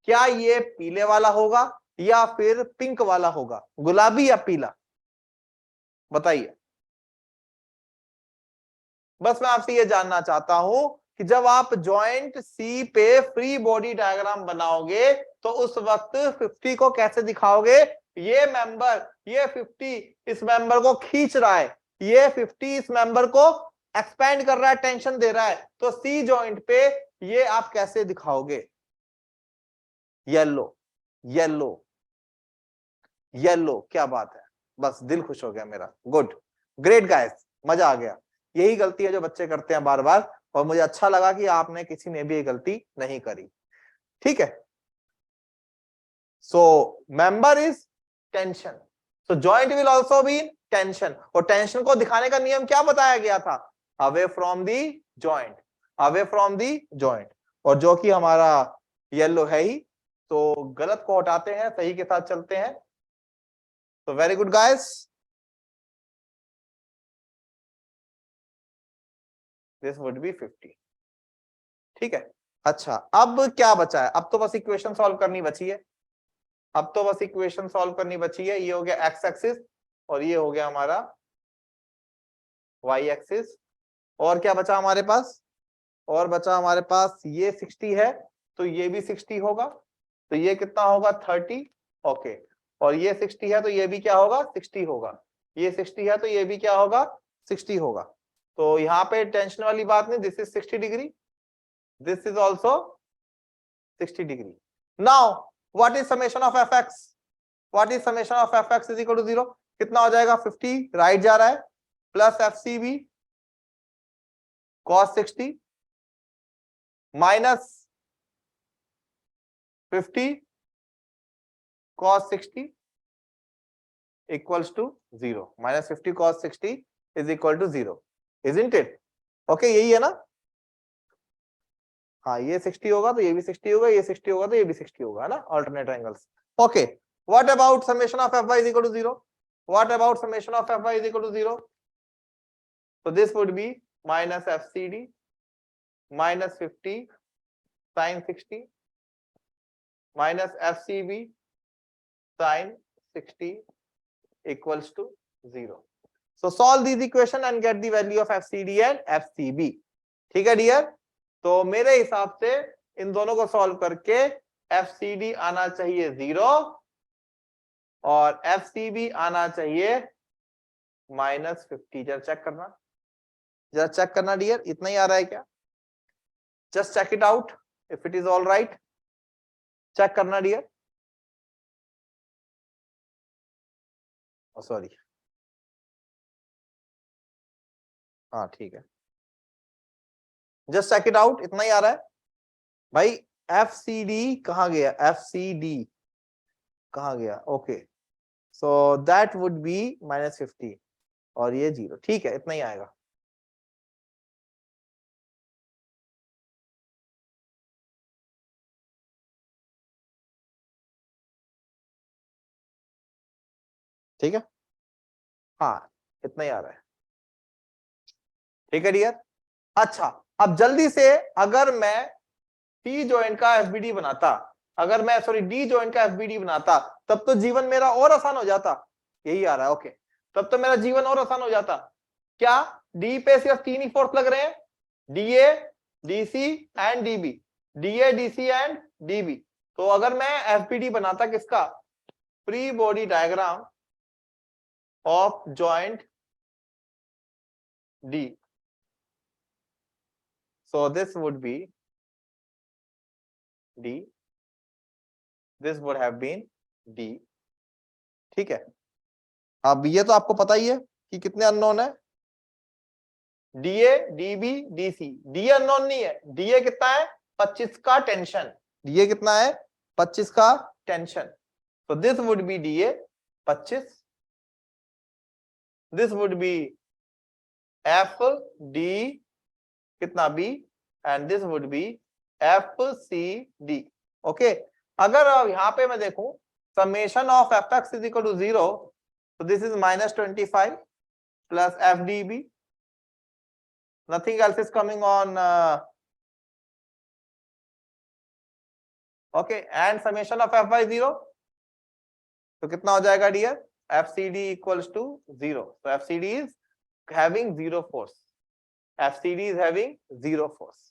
क्या ये पीले वाला होगा या फिर पिंक वाला होगा, गुलाबी या पीला? बताइए, बस मैं आपसे ये जानना चाहता हूं कि जब आप जॉइंट सी पे फ्री बॉडी डायग्राम बनाओगे तो उस वक्त 50 को कैसे दिखाओगे? ये मेंबर, ये 50 इस मेंबर को खींच रहा है, ये 50 इस मेंबर को एक्सपेंड कर रहा है, टेंशन दे रहा है, तो सी जॉइंट पे ये आप कैसे दिखाओगे? येलो, येलो, येलो, क्या बात है, बस दिल खुश हो गया मेरा। गुड, ग्रेट गाइस, मजा आ गया। यही गलती है जो बच्चे करते हैं बार बार, और मुझे अच्छा लगा कि आपने किसी ने भी ये गलती नहीं करी, ठीक है। So member is tension, so joint will also be tension, और टेंशन को दिखाने का नियम क्या बताया गया था? Away from the joint, away from the joint, और जो कि हमारा येलो है ही, तो गलत को हटाते हैं, सही के साथ चलते हैं। तो very good guys, this would be 50, ठीक है। अच्छा, अब क्या बचा है? अब तो बस इक्वेशन सॉल्व करनी बची है, अब तो बस इक्वेशन सॉल्व करनी बची है। ये हो गया एक्स एक्सिस और ये हो गया हमारा वाई एक्सिस, और क्या बचा हमारे पास? और बचा हमारे पास ये 60 है तो ये भी 60 होगा, तो ये कितना होगा 30, ओके। और ये 60 है तो ये भी क्या होगा 60 होगा, ये 60 है तो ये भी क्या होगा 60 होगा। तो यहाँ पे टेंशन वाली बात नहीं, this is 60 degree, this is also 60 degree. Now what is summation of fx? What is summation of fx is equal to 0? कितना हो जाएगा 50 राइट जा रहा है, plus fcb cos 60 minus 50 cos 60 equals to 0, minus 50 cos 60 is equal to 0, isn't it? Okay, यही है ना? हाँ, ये 60 होगा तो ये भी 60 होगा, ये 60 होगा तो ये भी 60 होगा, है ना, alternate angles. Okay, what about summation of fy is equal to 0? What about summation of fy is equal to 0? So this would be minus fcd minus 50 sin 60 minus fcb sin 60 equals to 0. So solve these equation and get the value of fcd and fcb. ठीक है dear, तो मेरे हिसाब से इन दोनों को solve करके fcd आना चाहिए 0 और fcb आना चाहिए -50। जरा चेक करना, जरा चेक करना डियर, इतना ही आ रहा है क्या? Just check it out if it is all right, check करना डियर। सॉरी, हाँ ठीक है, जस्ट चेक इट आउट, इतना ही आ रहा है भाई। एफसीडी कहाँ गया? एफसीडी कहाँ गया? Okay, so that would be -50 और ये 0, ठीक है, इतना ही आएगा। ठीक है, हाँ इतना ही आ रहा है, ठीक है डियर। अच्छा, अब जल्दी से अगर मैं टी जॉइंट का एफबीडी बनाता, अगर मैं सॉरी डी जॉइंट का एफबीडी बनाता, तब तो जीवन मेरा और आसान हो जाता। यही आ रहा है, ओके, तब तो मेरा जीवन और आसान हो जाता। क्या डी पे सिर्फ 3 ही फोर्स लग रहे हैं, DA, DC and dB, DA, DC and dB. तो अगर मैं एफबीडी बनाता किसका, free body diagram of joint D, so this would be D, this would have been D, ठीक है। अब ये तो आपको पता ही है कि कितने अननोन है, DA, dB, DC. DA unknown नहीं है, डीए कितना है 25 का टेंशन, डीए कितना है 25 का tension, so this would be DA 25, this would be F D कितना B, and this would be F C D, okay. अगर यहां पे मैं देखूं summation of F X is equal to 0, तो this is -25 plus F D B, nothing else is coming on, okay, and summation of F by 0, तो कितना हो जाएगा dear, F C D equals to 0, तो F C D is having 0 force, FCD is having 0 force।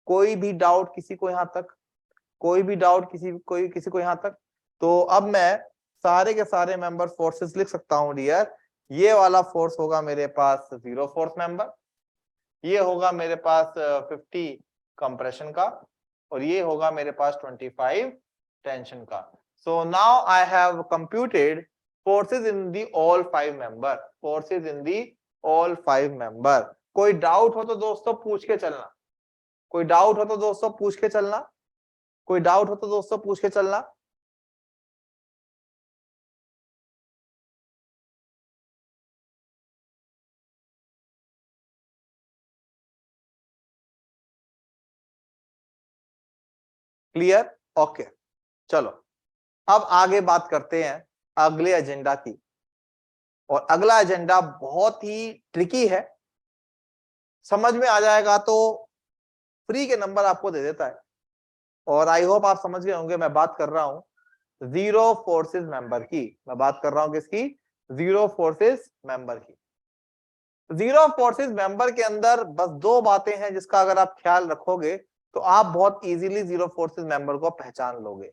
कोई भी doubt किसी को यहां तक, कोई भी डाउट किसी को यहां तक? तो अब मैं सारे के सारे मेंबर फोर्सेस लिख सकता हूं डियर। ये वाला फोर्स होगा मेरे पास 0 फोर्स मेंबर, ये होगा मेरे पास 50 कंप्रेशन का, और ये होगा मेरे पास 25 टेंशन का। So now I have computed forces in the all 5 member, forces in the all 5 member. कोई डाउट हो तो दोस्तों पूछ के चलना, कोई डाउट हो तो दोस्तों पूछ के चलना, कोई डाउट हो तो दोस्तों पूछ के चलना। Clear, okay. चलो अब आगे बात करते हैं अगले एजेंडा की, और अगला एजेंडा बहुत ही ट्रिकी है, समझ में आ जाएगा तो फ्री के नंबर आपको दे देता है, और आई होप आप समझ गए होंगे मैं बात कर रहा हूं 0 फोर्सेस मेंबर की, मैं बात कर रहा हूं किसकी, 0 फोर्सेस मेंबर की। 0 फोर्सेस मेंबर के अंदर बस 2 बातें हैं जिसका अगर आप ख्याल रखोगे तो आप बहुत इजीली 0 फोर्सेस मेंबर को पहचान लोगे।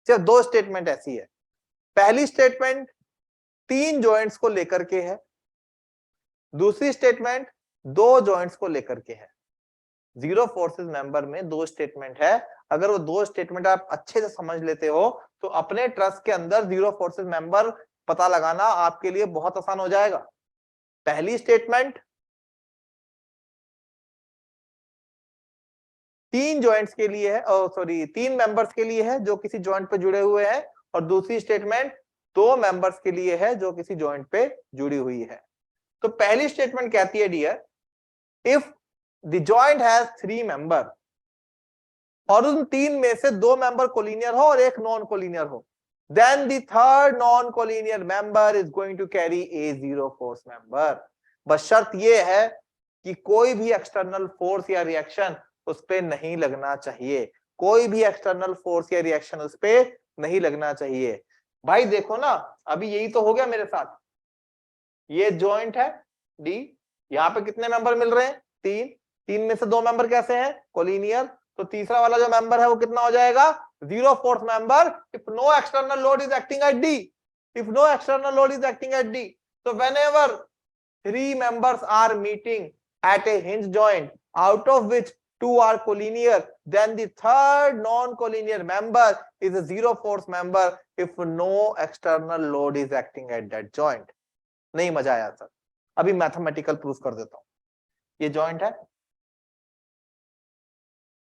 सिर्फ 2 स्टेटमेंट ऐसी है। पहली स्टेटमेंट 3 जॉइंट्स को लेकर के है, दूसरी स्टेटमेंट 2 जॉइंट्स को लेकर के है। 0 फोर्सेस मेंबर में 2 स्टेटमेंट है, अगर वो 2 स्टेटमेंट आप अच्छे से समझ लेते हो तो अपने ट्रस्ट के अंदर 0 फोर्सेस मेंबर पता लगाना आपके लिए बहुत आसान हो जाएगा। पहली स्टेटमेंट 3 जॉइंट्स के लिए है, सॉरी 3 मेंबर्स के लिए है जो किसी जॉइंट पे जुड़े हुए हैं, और दूसरी स्टेटमेंट 2 मेंबर्स के लिए है जो किसी जॉइंट पे जुड़ी हुई है। तो पहली स्टेटमेंट कहती है dear, if the joint has 3 member, और उन 3 में से 2 मेंबर कोलिनियर हो और एक नॉन कोलिनियर हो, then the third non-collinear member is going to carry a 0 force member। बस शर्त ये है कि कोई भी एक्सटर्नल फोर्स या रिएक्शन उस पे नहीं लगना चाहिए, कोई भी एक्सटर्नल फोर्स या रिएक्शन उस पे नहीं लगना चाहिए। भाई देखो ना, अभी यही तो हो गया मेरे साथ, ये जॉइंट है डी, यहाँ पे कितने मेंबर मिल रहे हैं 3, 3 में से 2 मेंबर कैसे हैं कोलिनियर, तो तीसरा वाला जो मेंबर है वो कितना हो जाएगा 0 force member if no external load is acting at D, if no external load is acting at D. So whenever 3 members are meeting at a hinge joint out of which 2 are collinear, then the third non-collinear member is a 0 force member if no external load is acting at that joint। नहीं मजा आया sir, अभी mathematical proof कर देता हूं। ये joint है,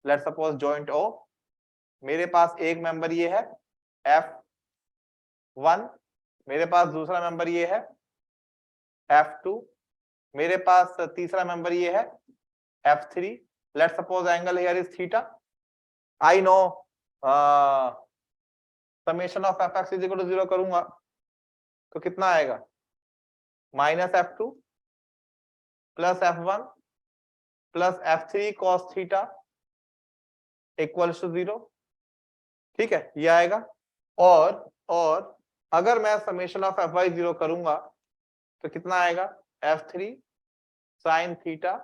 let's suppose joint ओ, मेरे पास एक मेंबर ये है F1, मेरे पास दूसरा मेंबर ये है F2, मेरे पास तीसरा मेंबर ये है F3। Let's suppose angle here is theta. I know summation of F X is equal to 0 करूंगा तो कितना आएगा, -F2 plus F1 plus F3 cos theta equals to 0। ठीक है, ये आएगा। और अगर मैं समेशन ऑफ Fy 0 करूंगा तो कितना आएगा, F3 sin theta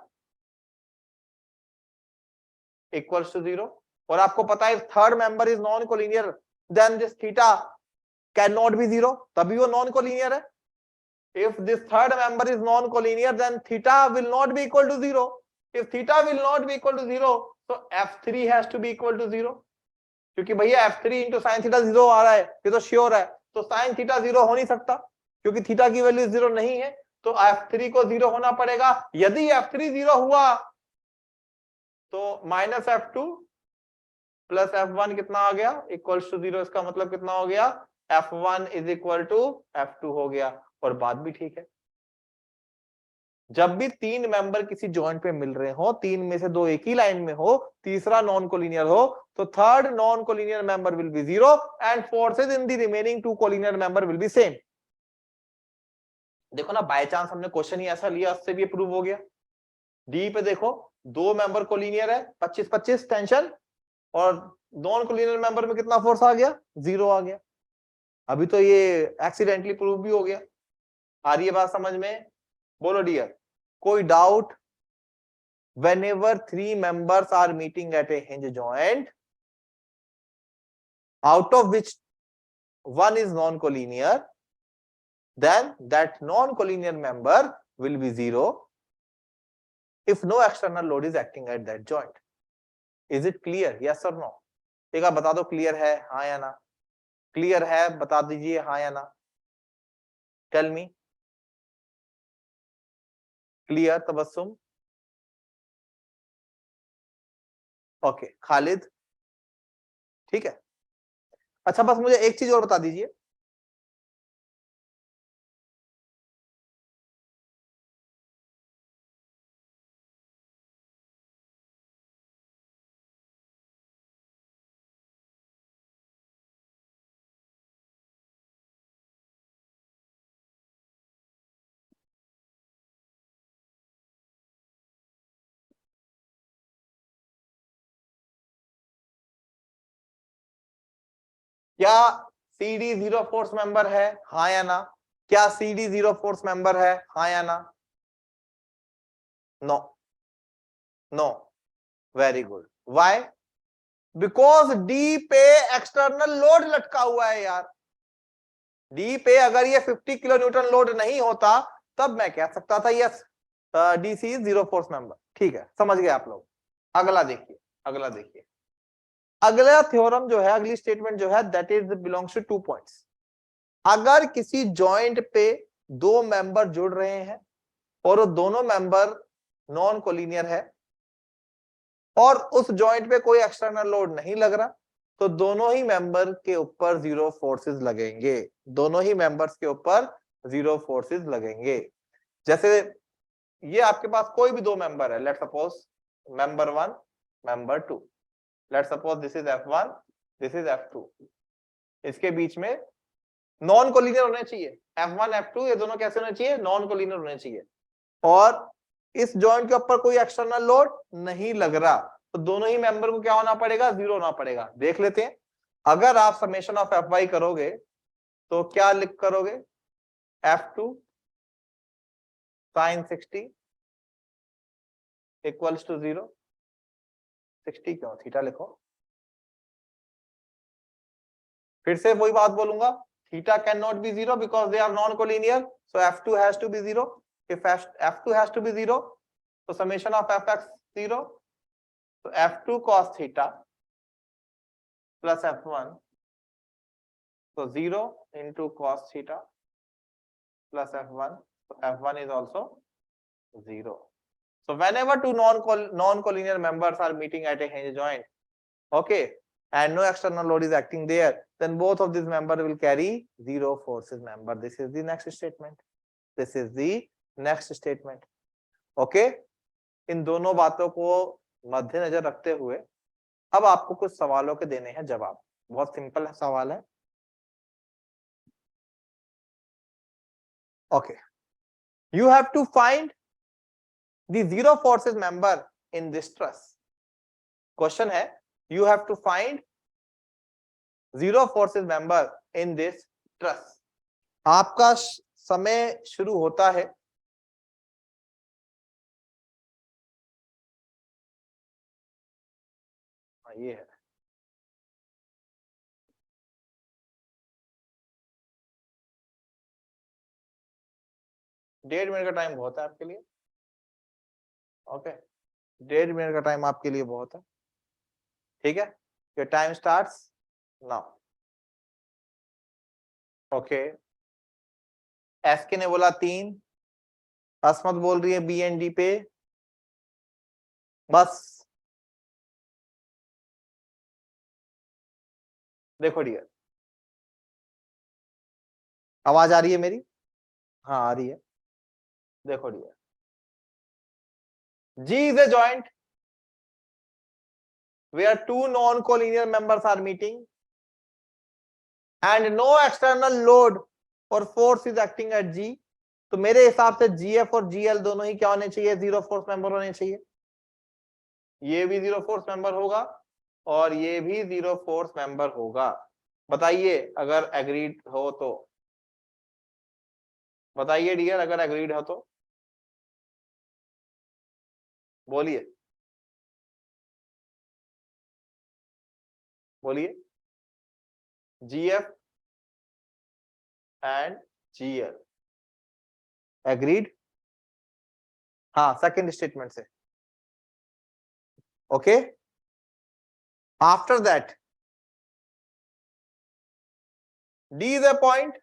equals to 0। और आपको पता है third member is non collinear then this theta can not be 0, तभी वो नॉन कोलिनियर है। If this third member is non-collinear, then theta will not be equal to 0. If theta will not be equal to 0, so F3 has to be equal to 0. क्योंकि भैया F3 into sin theta 0 आ रहा है, ये तो sure है। तो sin theta 0 हो नहीं सकता क्योंकि थीटा की वैल्यू 0 नहीं है, तो F3 को 0 होना पड़ेगा। यदि F3 0 हुआ तो -F2 प्लस F1 कितना आ गया, इक्वल्स टू 0। इसका मतलब कितना हो गया, F1 is equal to F2 हो गया। और बात भी ठीक है, जब भी तीन मेंबर किसी जॉइंट पे मिल रहे हो, तीन में से दो एक ही लाइन में हो, तीसरा नॉन कोलिनियर हो, तो third non collinear member will be 0 and forces in the remaining two collinear member will be same. देखो ना, बाय चांस हमने क्वेश्चन ही ऐसा लिया, उससे भी प्रूव हो गया। डी पे देखो, दो मेंबर कोलिनियर है, 25-25 टेंशन, और नॉन कोलिनियर मेंबर में कितना फोर्स आ गया, 0 आ गया। अभी तो ये एक्सीडेंटली प्रूव भी हो गया। आ रही है बात समझ में? बोलो डियर, कोई doubt? whenever three members are meeting at a hinge joint, out of which one is non-collinear, then that non-collinear member will be 0 if no external load is acting at that joint. Is it clear? Yes or no? एक बार बता दो clear है, हाँ या ना? Clear है बता दीजिए, हाँ या ना? Tell me. Clear Tabassum? Okay Khalid, ठीक है। अच्छा बस मुझे एक चीज और बता दीजिए, क्या CD 0 फोर्स मेंबर है, हाँ या ना? क्या CD 0 फोर्स मेंबर है, हाँ या ना? No, no, very good. Why? Because D पे एक्सटर्नल लोड लटका हुआ है यार। डी पे अगर ये 50 किलो न्यूटन लोड नहीं होता तब मैं कह सकता था yes DC is 0 force member. ठीक है, समझ गए आप लोग। अगला देखिए, अगला देखिए, अगला थ्योरम जो है, अगली स्टेटमेंट जो है, that is belongs to 2 points. अगर किसी जॉइंट पे दो मेंबर जुड़ रहे हैं और वो दोनों मेंबर नॉन कोलिनियर है और उस जॉइंट पे कोई एक्सटर्नल लोड नहीं लग रहा, तो दोनों ही मेंबर के ऊपर 0 फोर्सेस लगेंगे। दोनों ही मेंबर्स के ऊपर 0 फोर्सेस लगेंगे। जैसे ये आपके पास कोई भी दो मेंबर है, let's suppose member 1 member 2, let's suppose this is F1 this is F2। इसके बीच में नॉन कोलिनियर होने चाहिए, F1 F2 ये दोनों कैसे होने चाहिए, नॉन कोलिनियर होने चाहिए, और इस जॉइंट के ऊपर कोई एक्सटर्नल लोड नहीं लग रहा, तो दोनों ही मेंबर को क्या होना पड़ेगा, 0 होना पड़ेगा। देख लेते हैं, अगर आप समेशन ऑफ Fy करोगे तो क्या लिख करोगे, F2 sin 60 इक्वल्स टू 0। 60 क्यों, थीटा लिखो। फिर से वही बात बोलूंगा, theta can not be 0 because they are non collinear, so F2 has to be 0। if F2 has to be 0, so summation of Fx 0, so F2 cos theta plus F1, so 0 into cos theta plus F1, so F1 is also 0. So whenever two non-collinear members are meeting at a hinge joint, okay, and no external load is acting there, then both of these members will carry 0 forces member. This is the next statement. This is the next statement. Okay, इन दोनों बातों को मद्देनजर रखते हुए अब आपको कुछ सवालों के देने हैं जवाब। बहुत सिंपल सवाल है। Okay. You have to find the zero forces member in this truss. Question है, you have to find zero forces member in this truss. आपका समय शुरू होता है ये है डेढ़ मिनट का टाइम बहुत है आपके लिए. ओके, 1.5 मिनट का टाइम आपके लिए बहुत है. ठीक है, your time starts now. Okay, SK ने बोला 3, असमत बोल रही है बी एंड डी पे. बस देखो डियर, आवाज आ रही है मेरी? हाँ आ रही है. देखो dear, G is a joint where two non-collinear members are meeting and no external load or force is acting at G. तो मेरे हिसाब से GF और GL दोनों ही क्या होने चाहिए? जीरो फोर्स मेंबर होने चाहिए. ये भी जीरो फोर्स मेंबर होगा और ये भी जीरो फोर्स मेंबर होगा. बताइए अगर एग्रीड हो तो. बताइए डियर अगर एग्रीड हो तो बोलिए, बोलिए. GF and GL agreed? हाँ, सेकंड स्टेटमेंट से. Okay, after that D is a point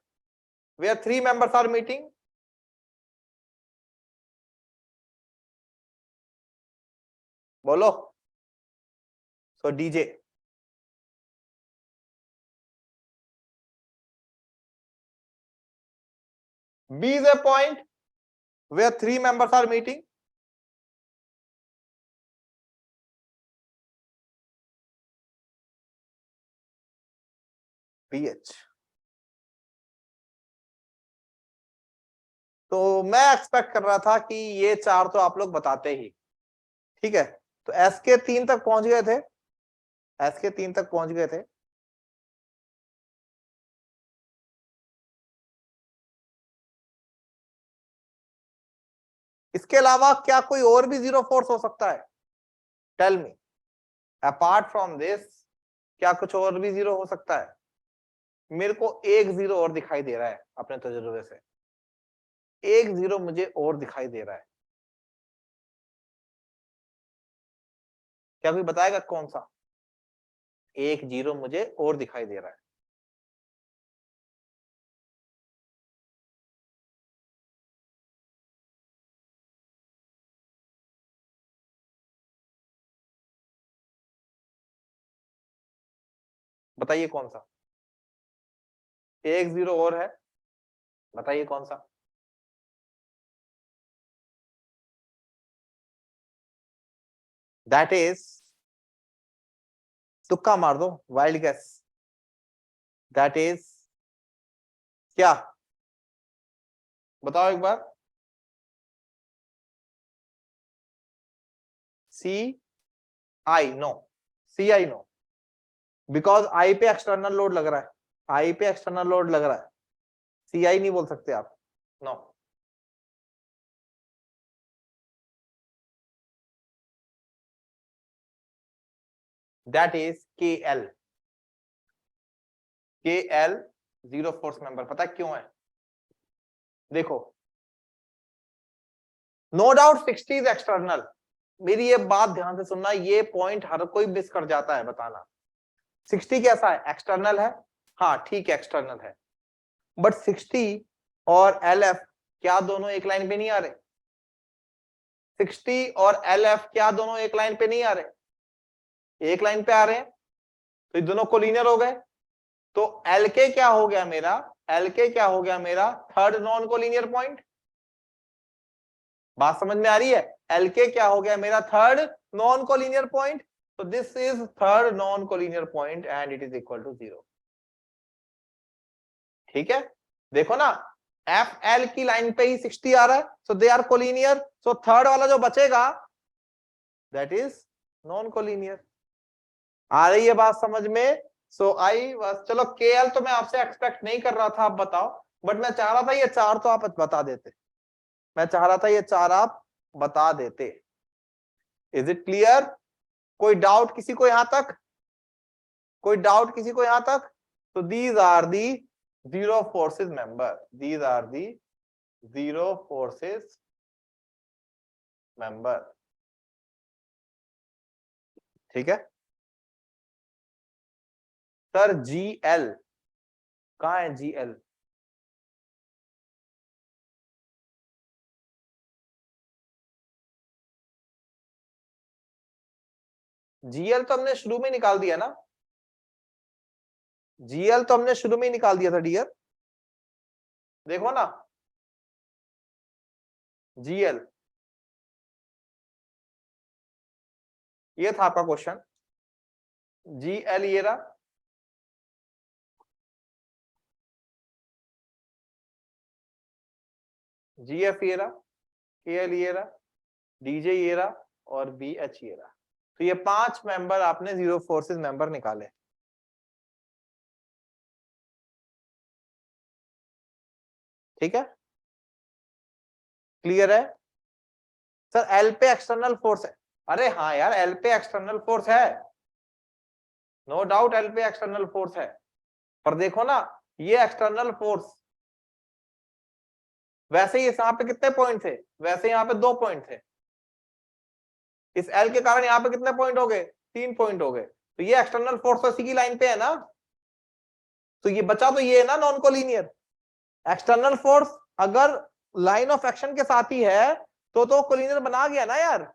where three members are meeting. बोलो. So DJ. B is a point where three members are meeting. BH. तो मैं expect कर रहा था कि ये 4 तो आप लोग बताते ही. ठीक है, तो S के 3 तक पहुंच गए थे. S के 3 तक पहुंच गए थे. इसके अलावा क्या कोई और भी जीरो फोर्स हो सकता है? Tell me, apart from this क्या कुछ और भी जीरो हो सकता है? मेरे को एक जीरो और दिखाई दे रहा है अपने तजुर्बे से. एक जीरो मुझे और दिखाई दे रहा है. क्या कोई बताएगा कौन सा? एक जीरो मुझे और दिखाई दे रहा है. बताइए कौन सा? एक जीरो और है, बताइए कौन सा? दैट इज, तुक्का मार दो, वाइल्ड गेस. दैट इज क्या? बताओ एक बार. CI no, CI no, because I पे एक्सटर्नल लोड लग रहा है. आई पे एक्सटर्नल लोड लग रहा है. CI नहीं बोल सकते आप. No. That is KL. KL zero force member. पता है क्यों है? देखो, नो डाउट 60 इज एक्सटर्नल. मेरी ये बात ध्यान से सुनना, ये पॉइंट हर कोई मिस कर जाता है बताना. 60 कैसा है? एक्सटर्नल है. हाँ ठीक है, एक्सटर्नल है. बट 60 और LF क्या दोनों एक लाइन पे नहीं आ रहे? 60 और LF क्या दोनों एक लाइन पे नहीं आ रहे? एक लाइन पे आ रहे हैं. तो ये दोनों कोलिनियर हो गए. तो LK क्या हो गया मेरा? LK क्या हो गया मेरा? Third non collinear point. बात समझ में आ रही है? LK क्या हो गया मेरा? Third non collinear point. So this is third non-collinear point and it is equal to 0. ठीक है, देखो ना, एफ एल की लाइन पे ही 60 आ रहा है, so they are collinear. So third वाला जो बचेगा दैट इज नॉन कोलिनियर। आ रही है बात समझ में? सो आई बस, चलो के एल तो मैं आपसे एक्सपेक्ट नहीं कर रहा था, आप बताओ, बट मैं चाह रहा था ये 4 तो आप बता देते, मैं चाह रहा था ये 4 आप बता देते। Is it clear? कोई डाउट किसी को यहां तक? कोई डाउट किसी को यहां तक? तो these are the zero forces member, these are the zero forces member. ठीक है सर। जी एल कहां है? जी एल जीएल तो हमने शुरू में निकाल दिया ना, जीएल तो हमने शुरू में ही निकाल दिया था डियर, देखो ना जीएल, ये था आपका क्वेश्चन। जीएल ये रहा, जीएफ ये रहा, केएल ये रहा, डीजे ये रहा और बीएच ये रहा। तो ये 5 मेंबर आपने जीरो फोर्सेस मेंबर निकाले। ठीक है, क्लियर है सर? एल पे एक्सटर्नल फोर्स है, अरे हाँ यार एल पे एक्सटर्नल फोर्स है, नो डाउट एल पे एक्सटर्नल फोर्स है, पर देखो ना ये एक्सटर्नल फोर्स, वैसे ही यहाँ पे कितने पॉइंट थे? वैसे यहाँ पे 2 पॉइंट थे, इस एल के कारण यहाँ पे कितने पॉइंट हो गए? 3 पॉइंट हो गए। तो ये एक्सटर्नल फोर्स तो इसी की लाइन पे है ना, तो ये बचा तो ये है ना नॉन कोलिनियर। एक्सटर्नल फोर्स अगर लाइन ऑफ एक्शन के साथ ही है तो कोलिनियर बना गया ना यार।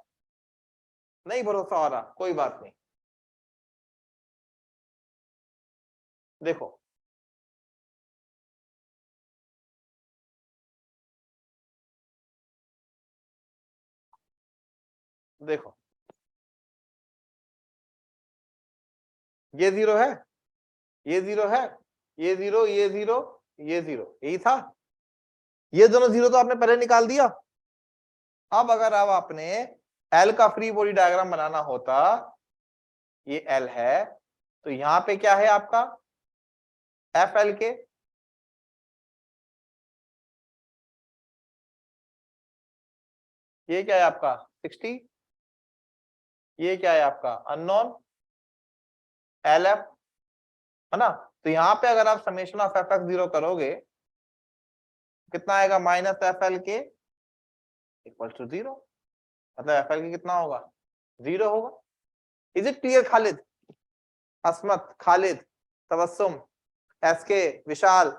नहीं भरोसा हो रहा, कोई बात नहीं, देखो देखो ये जीरो है, ये जीरो है, ये जीरो, ये जीरो, ये जीरो, यही था। ये दोनों जीरो तो आपने पहले निकाल दिया। अब अगर अब आपने एल का फ्री बॉडी डायग्राम बनाना होता, ये एल है, तो यहां पे क्या है आपका? एफ एल के, ये क्या है आपका? 60, ये क्या है आपका? अननोन एल एफ, है ना? तो यहां पे अगर आप summation of F X zero करोगे कितना आएगा? माइनस एफ एल के इक्वल टू जीरो, मतलब एफ एल के कितना होगा? जीरो होगा। Is it clear Khalid, Asmat, Khalid, Tabassum, SK, Vishal?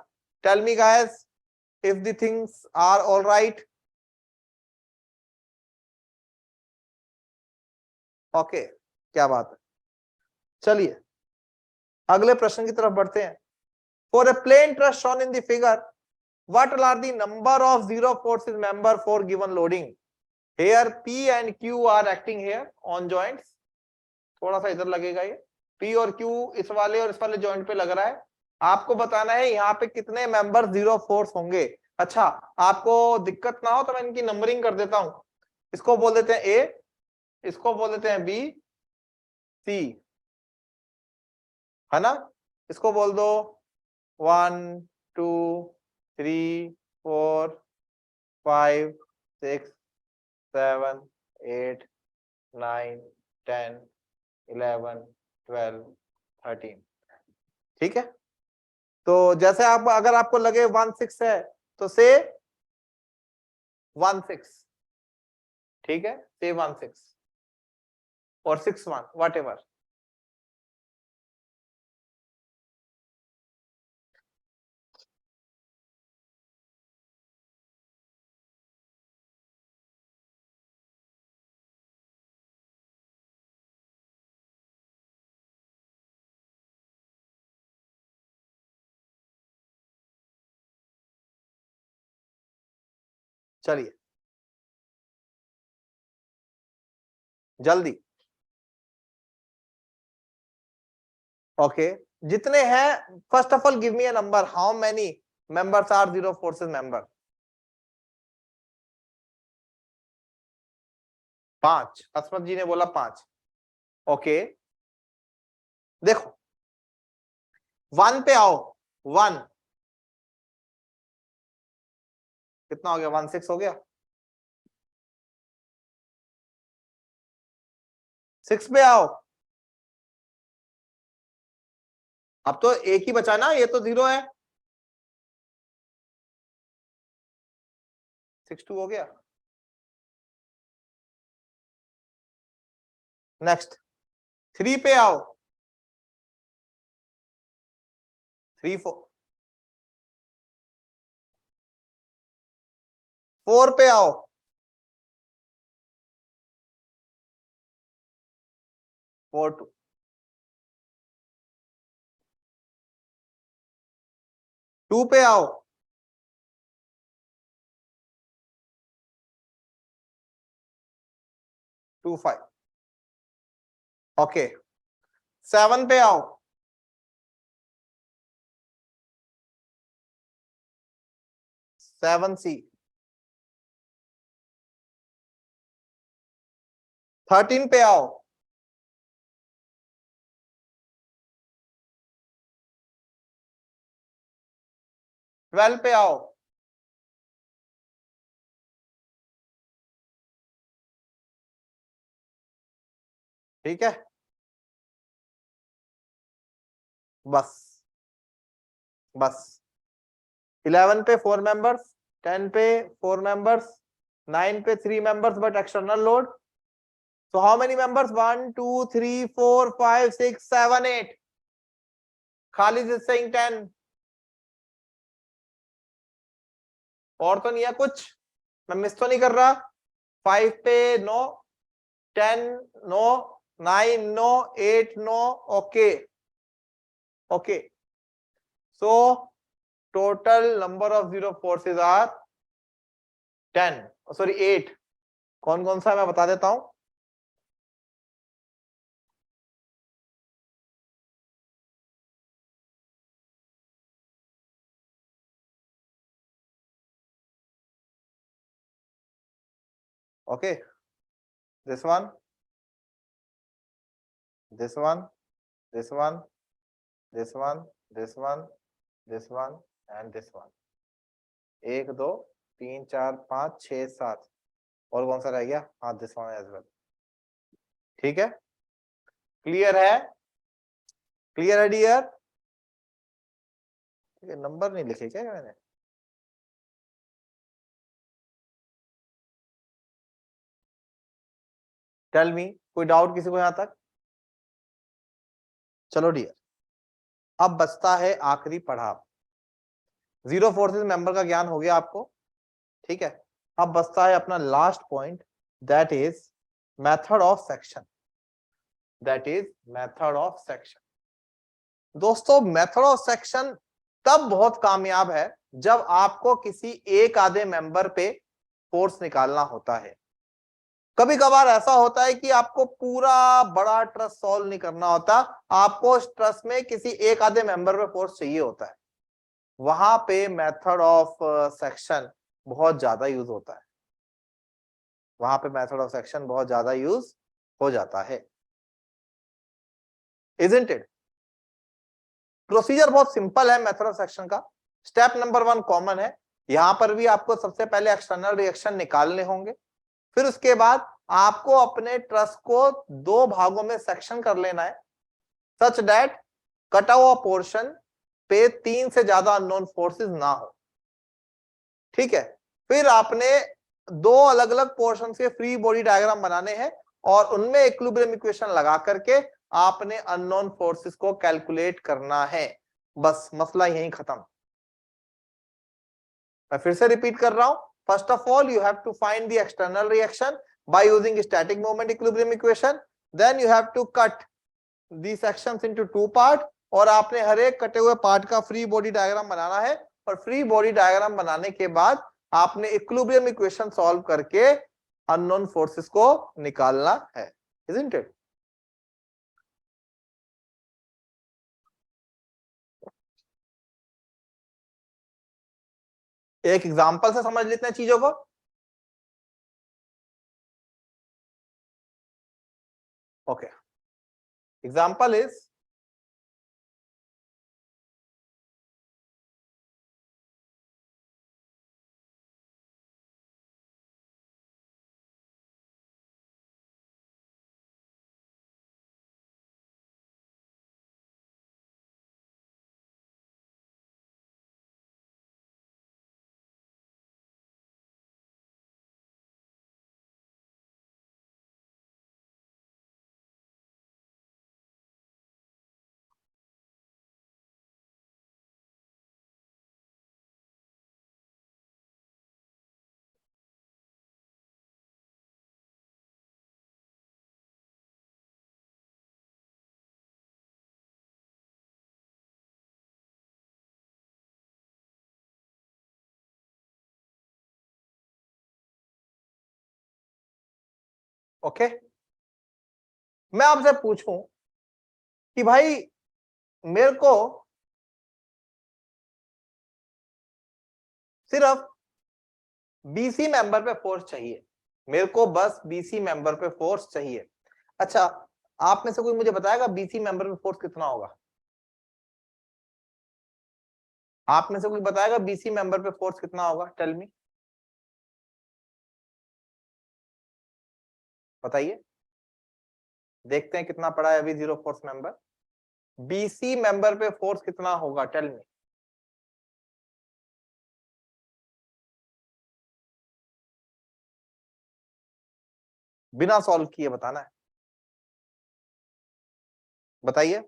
Tell me guys if the things are all right. Okay, क्या बात है। चलिए अगले प्रश्न की तरफ बढ़ते हैं। For a plane truss shown in the figure, what are the number of zero forces member for given loading? Here P and Q are acting here on joints, थोड़ा सा इधर लगेगा ये P और Q इस वाले और इस वाले जॉइंट पे लग रहा है। आपको बताना है यहाँ पे कितने मेंबर जीरो फोर्स होंगे। अच्छा, आपको दिक्कत ना हो तो मैं इनकी नंबरिंग कर देता हूं। इसको बोल देते हैं A, इसको बोल देते हैं B, C, है ना? इसको बोल दो 1 2 3 4 5 6 7 8 9 10 11 12 13। ठीक है, तो जैसे आप अगर आपको लगे 1 6 है तो से 1 6, ठीक है, से 1 6 और 6 1 वट एवर। चलिए जल्दी, ओके जितने हैं, first of all give me a number, how many members are zero forces member? 5, अस्मत जी ने बोला 5। ओके, देखो 1 पे आओ। 1 कितना हो गया? 1 6 हो गया। 6 पे आओ। अब तो एक ही बचा ना, ये तो 0 है। 6 2 हो गया। नेक्स्ट 3 पे आओ। 3 4 4 पे आओ। 4 2 2 पे आओ। 2 5। ओके, 7 पे आओ। 7 C। 13 पे आओ। 12 पे आओ। ठीक है, बस बस। 11 पे 4 मेंबर्स, 10 पे 4 मेंबर्स, 9 पे 3 members but external load. So how many members? 1 2 3 4 5 6 7 8। Khalid is saying 10। और तो नहीं है कुछ? मैं मिस तो नहीं कर रहा? 5 पे no, 10 no, 9 no, 8 no. Okay okay, so total number of zero forces are 10, sorry 8। कौन कौन सा है मैं बता देता हूं। Okay, this one, this one, this one, this one, this one, this one and this one. 1 2 3 4 5 6 7। और कौन सा रह गया? हाँ, दिस वन एज वेल। ठीक है, क्लियर है? क्लियर है डियर? ठीक है, नंबर नहीं लिखे क्या मैंने? टेल मी, कोई डाउट किसी को यहां तक? चलो डियर, अब बचता है आखिरी पड़ाव। जीरो फोर्सेस मेंबर का ज्ञान हो गया आपको, ठीक है। अब बचता है अपना last point, that is method of section. That is method of section. दोस्तों, मेथड ऑफ सेक्शन तब बहुत कामयाब है जब आपको किसी एक आधे मेंबर पे फोर्स निकालना होता है। कभी कभार ऐसा होता है कि आपको पूरा बड़ा ट्रस्ट सॉल्व नहीं करना होता, आपको उस ट्रस्ट में किसी एक आधे मेंबर पे फोर्स चाहिए होता है। वहां पे मेथड ऑफ सेक्शन बहुत ज्यादा यूज होता है। वहां पे मेथड ऑफ सेक्शन बहुत ज्यादा यूज हो जाता है, इजंट इट? प्रोसीजर बहुत सिंपल है मेथड ऑफ सेक्शन का। स्टेप नंबर 1 कॉमन है। यहां पर भी आपको सबसे पहले एक्सटर्नल रिएक्शन निकालने होंगे। फिर उसके बाद आपको अपने ट्रस्ट को 2 भागों में सेक्शन कर लेना है, सच दैट कटा हुआ पोर्शन पे 3 से ज्यादा अननोन फोर्सेस ना हो। ठीक है, फिर आपने 2 अलग अलग पोर्शन के फ्री बॉडी डायग्राम बनाने हैं और उनमें इक्विलिब्रियम इक्वेशन लगा करके आपने अननोन फोर्सेस को कैलकुलेट करना है। बस मसला यहीं खत्म। मैं फिर से रिपीट कर रहा हूं। First of all, you have to find the external reaction by using static moment equilibrium equation. Then you have to cut these sections into 2 parts और आपने हर एक कटे हुए पार्ट का फ्री बॉडी डायग्राम बनाना है। और फ्री बॉडी डायग्राम बनाने के बाद आपने इक्विलिब्रियम इक्वेशन सॉल्व करके अननोन फोर्सेस को निकालना है, isn't it? एक एग्जांपल से समझ लेते हैं चीजों को। ओके, एग्जांपल इज ओके, मैं आपसे पूछूं कि भाई मेरे को सिर्फ बीसी मेंबर पे फोर्स चाहिए, मेरे को बस बीसी मेंबर पे फोर्स चाहिए। अच्छा, आप में से कोई मुझे बताएगा बीसी मेंबर पे फोर्स कितना होगा? आप में से कोई बताएगा बीसी मेंबर पे फोर्स कितना होगा? टेल मी, बताइए, देखते हैं कितना पड़ा है अभी zero force member. BC member पे फोर्स कितना होगा? Tell me. बिना सॉल्व किए बताना है, बताइए।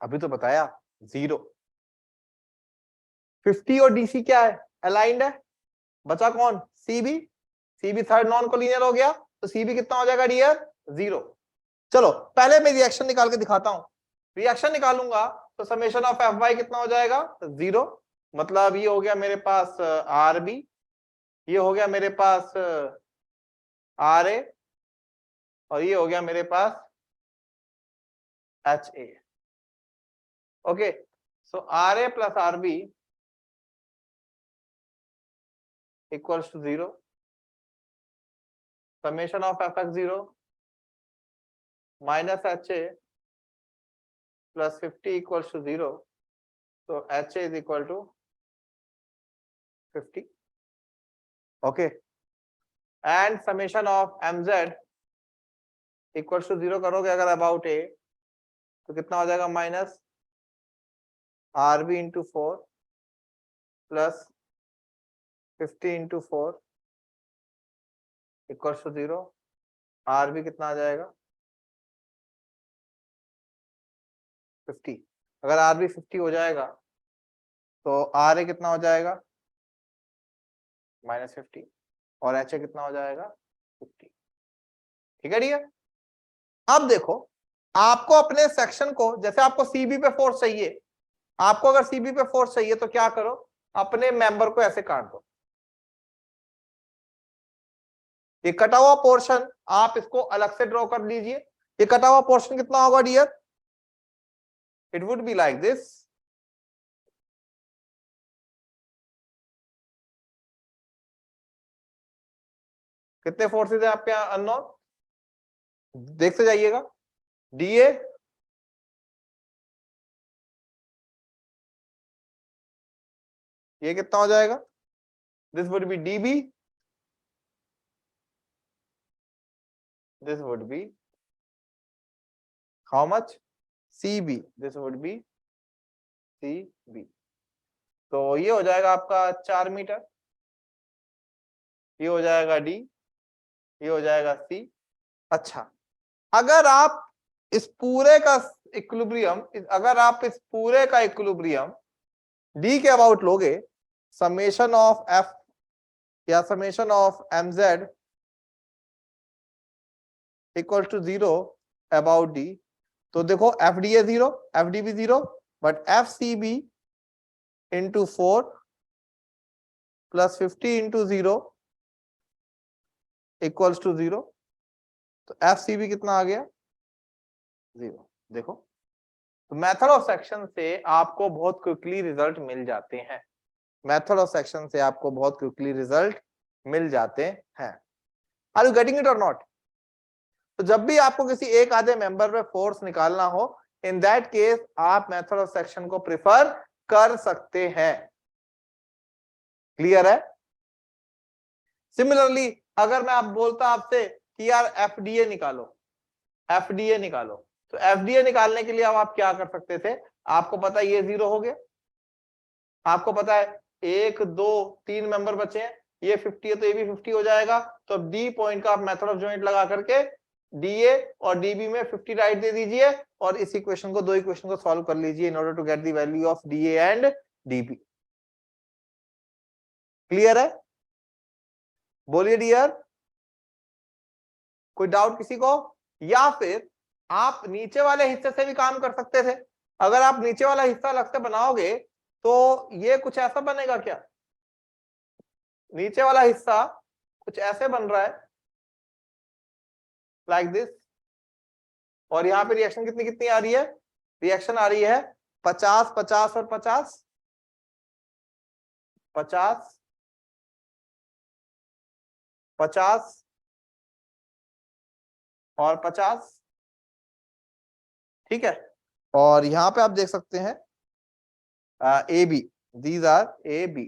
अभी तो बताया जीरो। 50 और डीसी क्या है? अलाइंड है। बचा कौन? CB. CB third non collinear हो गया, तो सीबी कितना हो जाएगा डियर? जीरो। चलो पहले मैं रिएक्शन निकाल के दिखाता हूं। रिएक्शन निकालूंगा तो समेशन ऑफ एफ वाई कितना हो जाएगा? जीरो। मतलब ये हो गया मेरे पास आर बी, ये हो गया मेरे पास आर ए, और ये हो गया मेरे पास H A. Okay, so R A plus R B equals to zero, summation of F X zero minus H A plus 50 equals to zero, so HA is equal to 50. Okay, and summation of MZ equals to 0 करोगे अगर about A, तो कितना हो जाएगा? Minus RB into 4 plus 50 into 4 equals to 0। RB कितना आ जाएगा? 50। अगर RB 50 हो जाएगा तो RA कितना हो जाएगा? माइनस 50, और HA कितना हो जाएगा? 50। ठीक है डियर? अब देखो, आपको अपने सेक्शन को, जैसे आपको सीबी पे फोर्स चाहिए, आपको अगर सीबी पे फोर्स चाहिए तो क्या करो? अपने मेंबर को ऐसे काट दो। ये कटा हुआ पोर्शन आप इसको अलग से ड्रॉ कर लीजिए। ये कटा हुआ पोर्शन कितना होगा dear? It would be like this. कितने फोर्सेस है आपके यहां अननोन? देखते जाइएगा। डीए, ये कितना हो जाएगा? This would B dB, this would B how much? CB, this would B CB. तो ये हो जाएगा आपका 4 मीटर, ये हो जाएगा डी, ये हो जाएगा सी। अच्छा, अगर आप इस पूरे का इक्विलिब्रियम, अगर आप इस पूरे का इक्विलिब्रियम डी के अबाउट लोगे, समेशन ऑफ एफ या summation of M Z equal to 0 about D, तो देखो F D A 0, F D B 0, but F C B into 4 plus 50 into 0 equals to 0, तो एफ सी बी कितना आ गया 0। देखो, तो मेथड ऑफ सेक्शन से आपको बहुत क्विकली रिजल्ट मिल जाते हैं, मेथड ऑफ सेक्शन से आपको बहुत क्विकली रिजल्ट मिल जाते हैं। आर यू गेटिंग इट और नॉट? तो जब भी आपको किसी एक आधे मेंबर पे फोर्स निकालना हो, इन दैट केस आप मेथड ऑफ सेक्शन को प्रिफर कर सकते हैं। क्लियर है? सिमिलरली अगर मैं आप बोलता आपसे कि यार एफडीए निकालो, एफडीए निकालो, तो एफडीए निकालने के लिए अब आप क्या कर सकते थे? आपको पता है ये 0 हो गया, आपको पता है 1 2 3 मेंबर बचे हैं, ये 50 है तो ये भी 50 हो जाएगा। तो अब डी पॉइंट का आप मेथड ऑफ जॉइंट लगा करके डीए और डीबी में 50 राइट दे दीजिए और इस इक्वेशन को, दो इक्वेशन को सॉल्व कर लीजिए in order to get the value of DA and DB. Clear है? बोलिए डियर, कोई डाउट किसी को? या फिर आप नीचे वाले हिस्से से भी काम कर सकते थे। अगर आप नीचे वाला हिस्सा अलग से बनाओगे तो ये कुछ ऐसा बनेगा क्या? नीचे वाला हिस्सा कुछ ऐसे बन रहा है, लाइक दिस, और यहां पे रिएक्शन कितनी कितनी आ रही है? रिएक्शन आ रही है 50 50 और 50 50 50 और 50। ठीक है, और यहां पे आप देख सकते हैं A B, these are A B.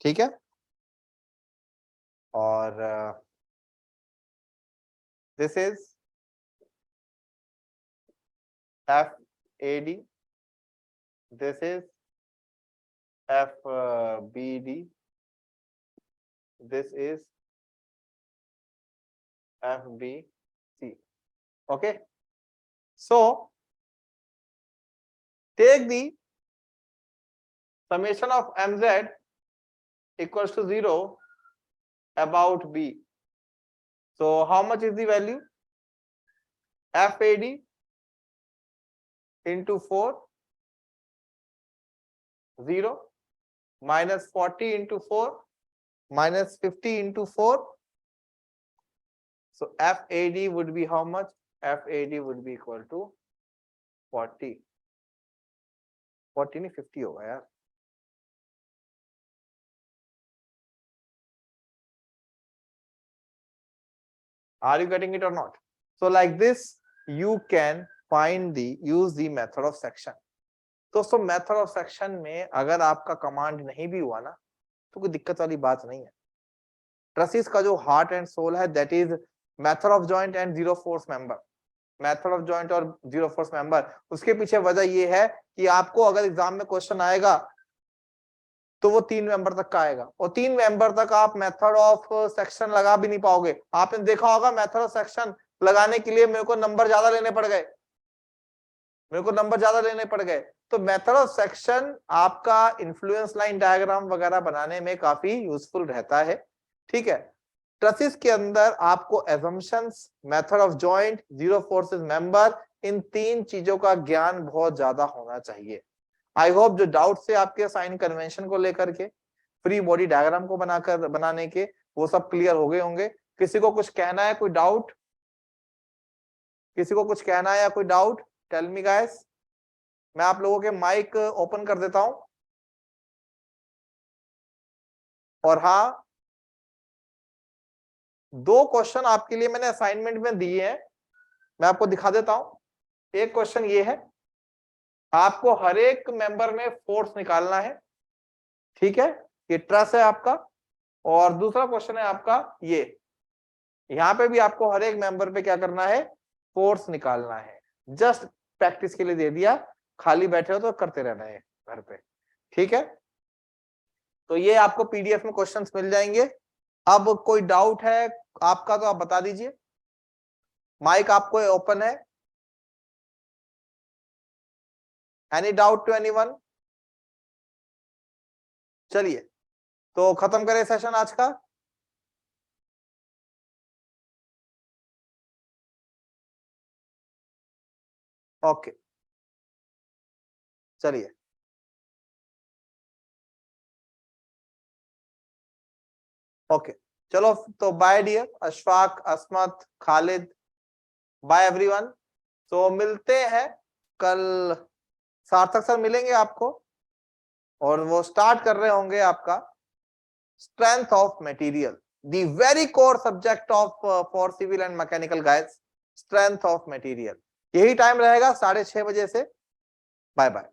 ठीक है, और this is F A D, this is F B D, this is FBC. Okay, so take the summation of mz equals to 0 about b. So how much is the value? FAD into 4, 0, minus 40 into 4, minus 50 into 4. So FAD would be how much? FAD would be equal to 40. 40 नहीं 50 होगा यार। Are you getting it or not? So like this you can find the use the method of section. दोस्तों method of section में अगर आपका command नहीं भी हुआ ना तो कोई दिक्कत वाली बात नहीं है। ट्रेसिस का जो हार्ट एंड सोल है that is method of joint and zero force member. Method of joint और जीरो फोर्स मेंबर, उसके पीछे वजह ये है कि आपको अगर एग्जाम में क्वेश्चन आएगा तो वो 3 मेंबर तक का आएगा, और 3 मेंबर तक आप मेथड ऑफ सेक्शन लगा भी नहीं पाओगे। आपने देखा होगा मेथड ऑफ सेक्शन लगाने के लिए मेरे को नंबर ज्यादा लेने पड़ गए, मेरे को नंबर ज्यादा लेने पड़ गए। तो मेथड ऑफ सेक्शन आपका इन्फ्लुएंस लाइन डायग्राम वगैरह बनाने में काफी यूजफुल रहता है। ठीक है, ट्रेसिस के अंदर आपको assumptions, method of joint, zero forces member, इन 3 चीजों का ज्ञान बहुत ज्यादा होना चाहिए। आई होप जो डाउट से आपके साइन कन्वेंशन को लेकर के, फ्री बॉडी डायग्राम को बनाने के, वो सब क्लियर हो गए होंगे। किसी को कुछ कहना है, कोई डाउट? किसी को कुछ कहना है या कोई डाउट? Tell me guys. मैं आप लोगों के माइक ओपन कर देता हूं। और हाँ, 2 क्वेश्चन आपके लिए मैंने असाइनमेंट में दिए हैं, मैं आपको दिखा देता हूं। एक क्वेश्चन ये है, आपको हर एक मेंबर में फोर्स निकालना है। ठीक है, ये ट्रस है आपका। और दूसरा क्वेश्चन है आपका ये, यहां पे भी आपको हर एक मेंबर पे क्या करना है? फोर्स निकालना है। जस्ट प्रैक्टिस के लिए दे दिया, खाली बैठे हो तो करते रहना है घर पे। ठीक है, तो ये आपको पीडीएफ में क्वेश्चंस मिल जाएंगे। अब कोई डाउट है आपका तो आप बता दीजिए, माइक आपको ओपन है। Any doubt to anyone? चलिए तो खत्म करें सेशन आज का। ओके, चलिए। ओके चलो तो बाय डियर अशफाक, असमत, खालिद, बाय एवरीवन। तो मिलते हैं कल, सार्थक सर मिलेंगे आपको और वो स्टार्ट कर रहे होंगे आपका strength of material, the very core subject of for civil and mechanical guys, strength of material. यही टाइम रहेगा 6:30 बजे से। Bye bye.